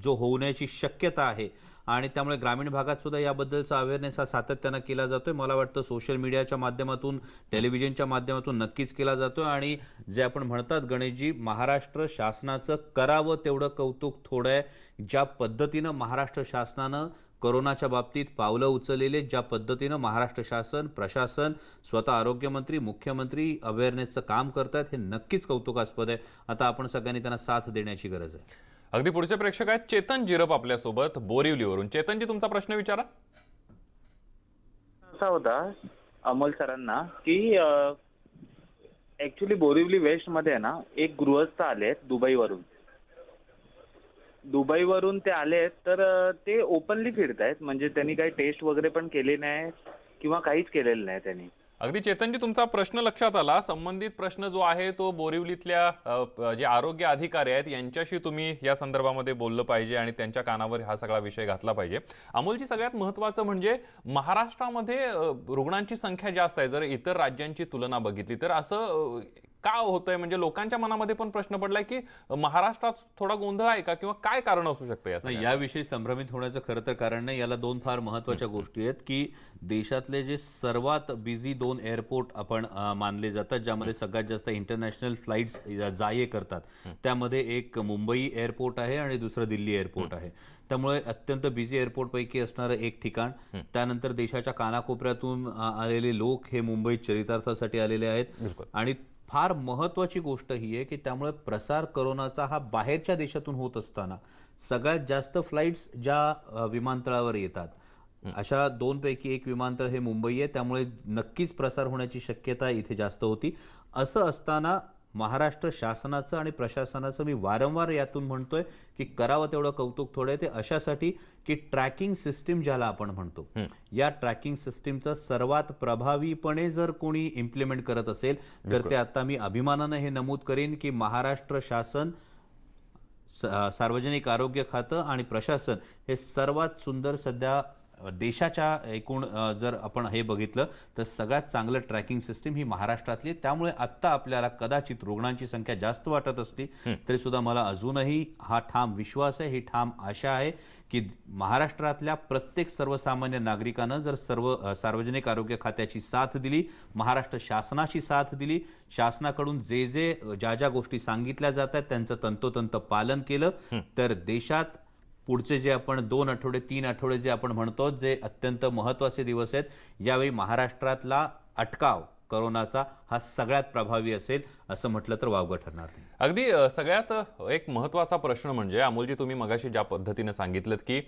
जो होण्याची शक्यता आहे आणि त्यामुळे ग्रामीण भागात सुद्धा याबद्दलचा अवेअरनेस हा सातत्यानं केला जातोय. मला वाटतं सोशल मीडियाच्या माध्यमातून, टेलिव्हिजनच्या माध्यमातून नक्कीच केला जातोय. आणि जे आपण म्हणतात गणेशजी, महाराष्ट्र शासनाचं करावं तेवढं कौतुक थोडं आहे. ज्या पद्धतीनं महाराष्ट्र शासनानं कोरोनाच्या बाबतीत पावलं उचललेले, ज्या पद्धतीनं महाराष्ट्र शासन, प्रशासन, स्वतः आरोग्यमंत्री, मुख्यमंत्री अवेअरनेसचं काम करतात, हे नक्कीच कौतुकास्पद आहे. आता आपण सगळ्यांनी त्यांना साथ देण्याची गरज आहे. अगदी पुढचे प्रेक्षक आहेत चेतन जिरप आपल्यासोबत बोरिवलीवरून. चेतनजी, तुमचा प्रश्न विचारा. असा होता अमोल सरांना की ऍक्च्युली बोरिवली वेस्ट मध्ये ना एक गृहस्थ आलेत दुबईवरून ते आलेत, तर ते ओपनली फिरतायत, म्हणजे त्यांनी काही टेस्ट वगैरे पण केले नाही किंवा काहीच केलेलं नाही त्यांनी. अगदी चेतनजी, तुमचा प्रश्न लक्षात आला. संबंधित प्रश्न जो आहे तो बोरिवलीतल्या जे आरोग्य अधिकारी आहेत यांच्याशी तुम्ही या संदर्भामध्ये बोललं पाहिजे आणि त्यांच्या कानावर हा सगळा विषय घातला पाहिजे. अमोलजी, सगळ्यात महत्त्वाचं म्हणजे महाराष्ट्रामध्ये रुग्णांची संख्या जास्त आहे. जर इतर राज्यांची तुलना बघितली तर असं का होतंय? म्हणजे लोकांच्या मनामध्ये पण प्रश्न पडलाय की महाराष्ट्रात थोडा गोंधळ आहे का, किंवा काय कारण असू शकतं नाही, याचं? याविषयी संभ्रमित होण्याचं खरं तर कारण नाही. याला दोन फार महत्त्वाच्या गोष्टी आहेत की देशातले जे सर्वात बिझी दोन एअरपोर्ट आपण मानले जातात, ज्यामध्ये सगळ्यात जास्त इंटरनॅशनल फ्लाईट्स जा ये करतात, त्यामध्ये एक मुंबई एअरपोर्ट आहे आणि दुसरं दिल्ली एअरपोर्ट आहे. त्यामुळे अत्यंत बिझी एअरपोर्टपैकी असणारं एक ठिकाण. त्यानंतर देशाच्या कानाकोपऱ्यातून आलेले लोक हे मुंबईत चरितार्थासाठी आलेले आहेत. आणि फार महत्त्वाची गोष्ट ही आहे की त्यामुळे प्रसार करोनाचा हा बाहेरच्या देशातून होत असताना सगळ्यात जास्त फ्लाईट्स ज्या विमानतळावर येतात, अशा दोनपैकी एक विमानतळ हे मुंबई आहे. त्यामुळे नक्कीच प्रसार होण्याची शक्यता इथे जास्त होती. असं असताना महाराष्ट्र शासनाचं आणि प्रशासनाचं मी वारंवार यातून म्हणतोय की करावं तेवढं कौतुक थोडं. ते अशासाठी की ट्रॅकिंग सिस्टीम ज्याला आपण म्हणतो, या ट्रॅकिंग सिस्टीमचं सर्वात प्रभावीपणे जर कोणी इम्प्लिमेंट करत असेल तर ते आता मी अभिमानानं हे नमूद करेन की महाराष्ट्र शासन, सार्वजनिक आरोग्य खातं आणि प्रशासन हे सर्वात सुंदर सध्या देशाच्या एकूण जर आपण हे बघितलं तर सगळ्यात चांगलं ट्रॅकिंग सिस्टीम ही महाराष्ट्रातली. त्यामुळे आत्ता आपल्याला कदाचित रुग्णांची संख्या जास्त वाटत असली तरी सुद्धा मला अजूनही हा ठाम विश्वास आहे, ही ठाम आशा आहे की महाराष्ट्रातल्या प्रत्येक सर्वसामान्य नागरिकानं जर सार्वजनिक आरोग्य खात्याची साथ दिली, महाराष्ट्र शासनाची साथ दिली, शासनाकडून ज्या ज्या गोष्टी सांगितल्या जात आहेत त्यांचं तंतोतंत पालन केलं, तर देशात पुढचे जे आपण 2 आठवडे 3 आठवडे जे आपण म्हणतो, जे अत्यंत महत्त्वाचे दिवस आहेत, यावेळी महाराष्ट्रातला अटकाव करोनाचा हा सगळ्यात प्रभावी असेल असं म्हटलं तर वावगं ठरणार नाही. अगदी सगळ्यात एक महत्त्वाचा प्रश्न म्हणजे अमोलजी, तुम्ही मगाशी ज्या पद्धतीने सांगितलं की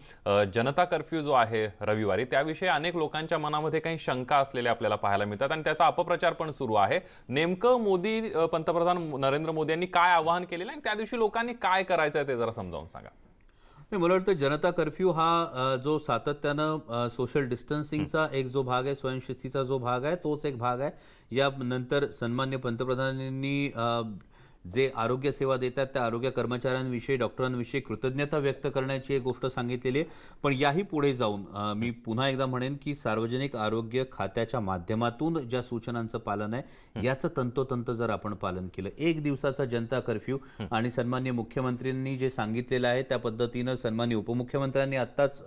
जनता कर्फ्यू जो आहे रविवारी, त्याविषयी अनेक लोकांच्या मनामध्ये काही शंका असलेल्या आपल्याला पाहायला मिळतात आणि त्याचा अपप्रचार पण सुरू आहे. नेमकं पंतप्रधान नरेंद्र मोदी यांनी काय आवाहन केलेलं आणि त्या दिवशी लोकांनी काय करायचं आहे ते जरा समजावून सांगा. मला वाटतं जनता कर्फ्यू हा जो सातत्यानं सोशल डिस्टन्सिंगचा एक जो भाग आहे, स्वयंशिस्तीचा जो भाग आहे, तोच एक भाग आहे. यानंतर सन्मान्य पंतप्रधानांनी जे आरोग्य सेवा देतात त्या आरोग्य कर्मचाऱ्यांविषयी, डॉक्टरांविषयी कृतज्ञता व्यक्त करण्याची एक गोष्ट सांगितलेली आहे. पण याही पुढे जाऊन मी पुन्हा एकदा म्हणेन की सार्वजनिक आरोग्य खात्याच्या माध्यमातून ज्या सूचनांचं पालन आहे याचं तंतोतंत जर आपण पालन केलं, एक दिवसाचा जनता कर्फ्यू आणि सन्मान्य मुख्यमंत्र्यांनी जे सांगितलेलं आहे त्या पद्धतीनं सन्मान्य उपमुख्यमंत्र्यांनी आत्ताच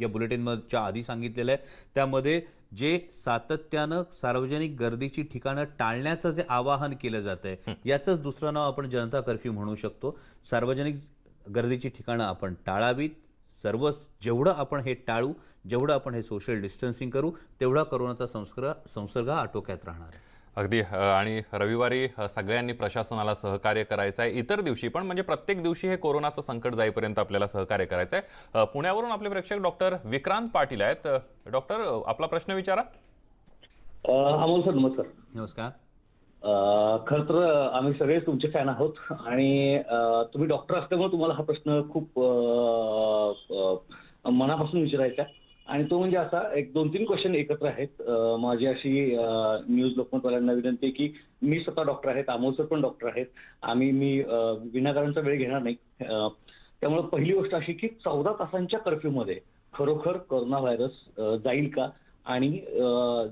या बुलेटिनच्या आधी सांगितलेलं आहे, त्यामध्ये जे सातत्यानं सार्वजनिक गर्दीची ठिकाणं टाळण्याचं जे आवाहन केलं जात आहे याचंच दुसरं नाव आपण जनता कर्फ्यू म्हणू शकतो. सार्वजनिक गर्दीची ठिकाणं आपण टाळावीत. जेवढं आपण हे टाळू, जेवढं आपण हे सोशल डिस्टन्सिंग करू, तेवढा कोरोनाचा संसर्ग आटोक्यात राहणार आहे. अगदी. आणि रविवारी सगळ्यांनी प्रशासनाला सहकार्य करायचं आहे. इतर दिवशी पण, म्हणजे प्रत्येक दिवशी हे कोरोनाचं संकट जाईपर्यंत आपल्याला सहकार्य करायचं आहे. पुण्यावरून आपले प्रेक्षक डॉक्टर विक्रांत पाटील आहेत. डॉक्टर, आपला प्रश्न विचारा. अमोल सर, नमस्कार. नमस्कार. खरं तर आम्ही सगळे तुमचे फॅन आहोत आणि तुम्ही डॉक्टर असल्यामुळे तुम्हाला हा प्रश्न खूप मनापासून विचारायचा आणि तो म्हणजे असा एक 2-3 क्वेश्चन एकत्र आहेत. माझी अशी न्यूज लोकमतवाल्यांना विनंती आहे की मी स्वतः डॉक्टर आहेत, अमोल सर पण डॉक्टर आहेत, मी विनाकारणचा वेळ घेणार नाही. त्यामुळे पहिली गोष्ट अशी की 14 तासांच्या कर्फ्यूमध्ये खरोखर कोरोना व्हायरस जाईल का, आणि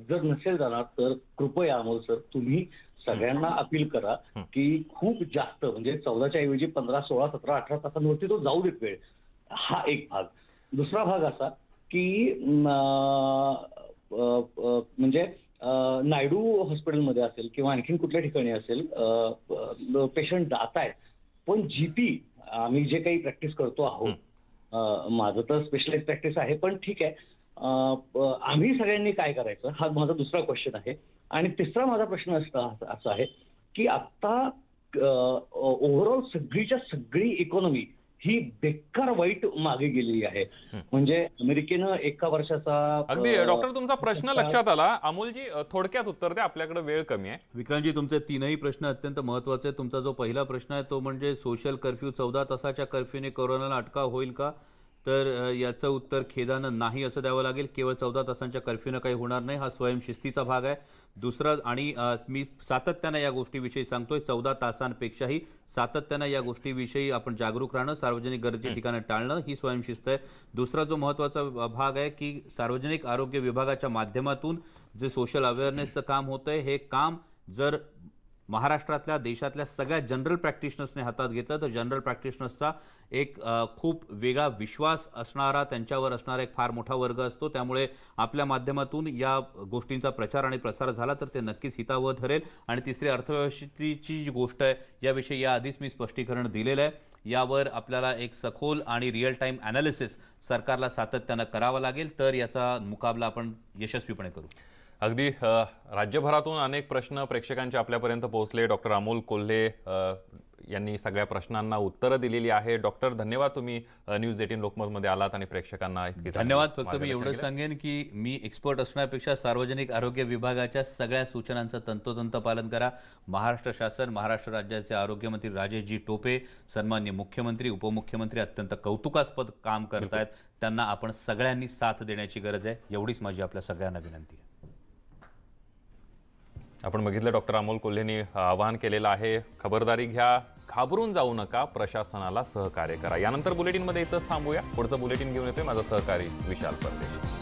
जर नसेल जाणार तर कृपया अमोल सर तुम्ही सगळ्यांना अपील करा की खूप जास्त, म्हणजे 14च्या ऐवजी 15, 16, 17, 18 तासांवरती तो जाऊ देत वेळ. हा एक भाग. दुसरा भाग असा की म्हणजे नायडू हॉस्पिटलमध्ये असेल किंवा आणखीन कुठल्या ठिकाणी असेल पेशंट जात आहेत, पण जीपी आम्ही जे काही प्रॅक्टिस करतो आहोत, माझं तर स्पेशलाइज प्रॅक्टिस आहे, पण ठीक आहे, आम्ही सगळ्यांनी काय करायचं हा माझा दुसरा क्वेश्चन आहे. आणि तिसरा माझा प्रश्न असा आहे की आता ओव्हरऑल सगळीच्या सगळी इकॉनॉमी ही बेकार वाईट मागे गेलेली आहे. म्हणजे अमेरिकेनं 1 वर्षाचा. अगदी डॉक्टर, तुमचा प्रश्न लक्षात आला. अमोलजी थोडक्यात उत्तर द्या, आपल्याकडे वेळ कमी आहे. विक्रांतजी, तुमचे 3ही प्रश्न अत्यंत महत्त्वाचे आहेत. तुमचा जो पहिला प्रश्न आहे तो म्हणजे सोशल कर्फ्यू, 14 तासाच्या कर्फ्यूने कोरोनाला अटकाव होईल का, तर याचं उत्तर खेदानं नाही असं द्यावं लागेल. केवळ 14 तासांच्या कर्फ्यूनं काही होणार नाही, हा स्वयंशिस्तीचा भाग आहे. दुसरा, आणि मी सातत्यानं या गोष्टीविषयी सांगतोय, 14 तासांपेक्षाही सातत्यानं या गोष्टीविषयी आपण जागरूक राहणं, सार्वजनिक गर्दीची ठिकाणं टाळणं ही स्वयंशिस्त आहे. दुसरा जो महत्त्वाचा भाग आहे की सार्वजनिक आरोग्य विभागाच्या माध्यमातून जे सोशल अवेअरनेसचं काम होतंय, हे काम जर महाराष्ट्रातल्या देशातल्या सगळ्या जनरल प्रॅक्टिशनर्सने हातात घेतलं, तर जनरल प्रॅक्टिशनर्सचा एक खूप वेगळा विश्वास असणारा, त्यांच्यावर असणारा एक फार मोठा वर्ग असतो. त्यामुळे आपल्या माध्यमातून या गोष्टींचा प्रचार आणि प्रसार झाला तर ते नक्कीच हितावह ठरेल. आणि तिसरी अर्थव्यवस्थेची जी गोष्ट आहे याविषयी याआधीच मी स्पष्टीकरण दिलेलं आहे. यावर आपल्याला एक सखोल आणि रिअल टाईम ॲनालिसिस सरकारला सातत्यानं करावं लागेल, तर याचा मुकाबला आपण यशस्वीपणे करू. अगदी राज्यभरातून अनेक प्रश्न प्रेक्षकांचे आपल्यापर्यंत पोहोचले. डॉक्टर अमोल कोल्हे यांनी सगळ्या प्रश्नांना उत्तरं दिलेली आहे. डॉक्टर, धन्यवाद, तुम्ही न्यूज 18 लोकमतमध्ये आलात आणि प्रेक्षकांना इतकी धन्यवाद. फक्त मी एवढं सांगेन की मी एक्सपर्ट असण्यापेक्षा सार्वजनिक आरोग्य विभागाच्या सगळ्या सूचनांचं तंतोतंत पालन करा. महाराष्ट्र शासन, महाराष्ट्र राज्याचे आरोग्यमंत्री राजेशजी टोपे, सन्माननीय मुख्यमंत्री, उपमुख्यमंत्री अत्यंत कौतुकास्पद काम करतायत. त्यांना आपण सगळ्यांनी साथ देण्याची गरज आहे. एवढीच माझी आपल्या सगळ्यांना विनंती आहे. आपण बघितलं डॉक्टर अमोल कोल्हेंनी आवाहन केलेलं आहे, खबरदारी घ्या, घाबरून जाऊ नका, प्रशासनाला सहकार्य करा. यानंतर बुलेटिनमध्ये इथंच थांबूया. पुढचं बुलेटिन घेऊन येतोय माझा सहकारी विशाल परदेशी.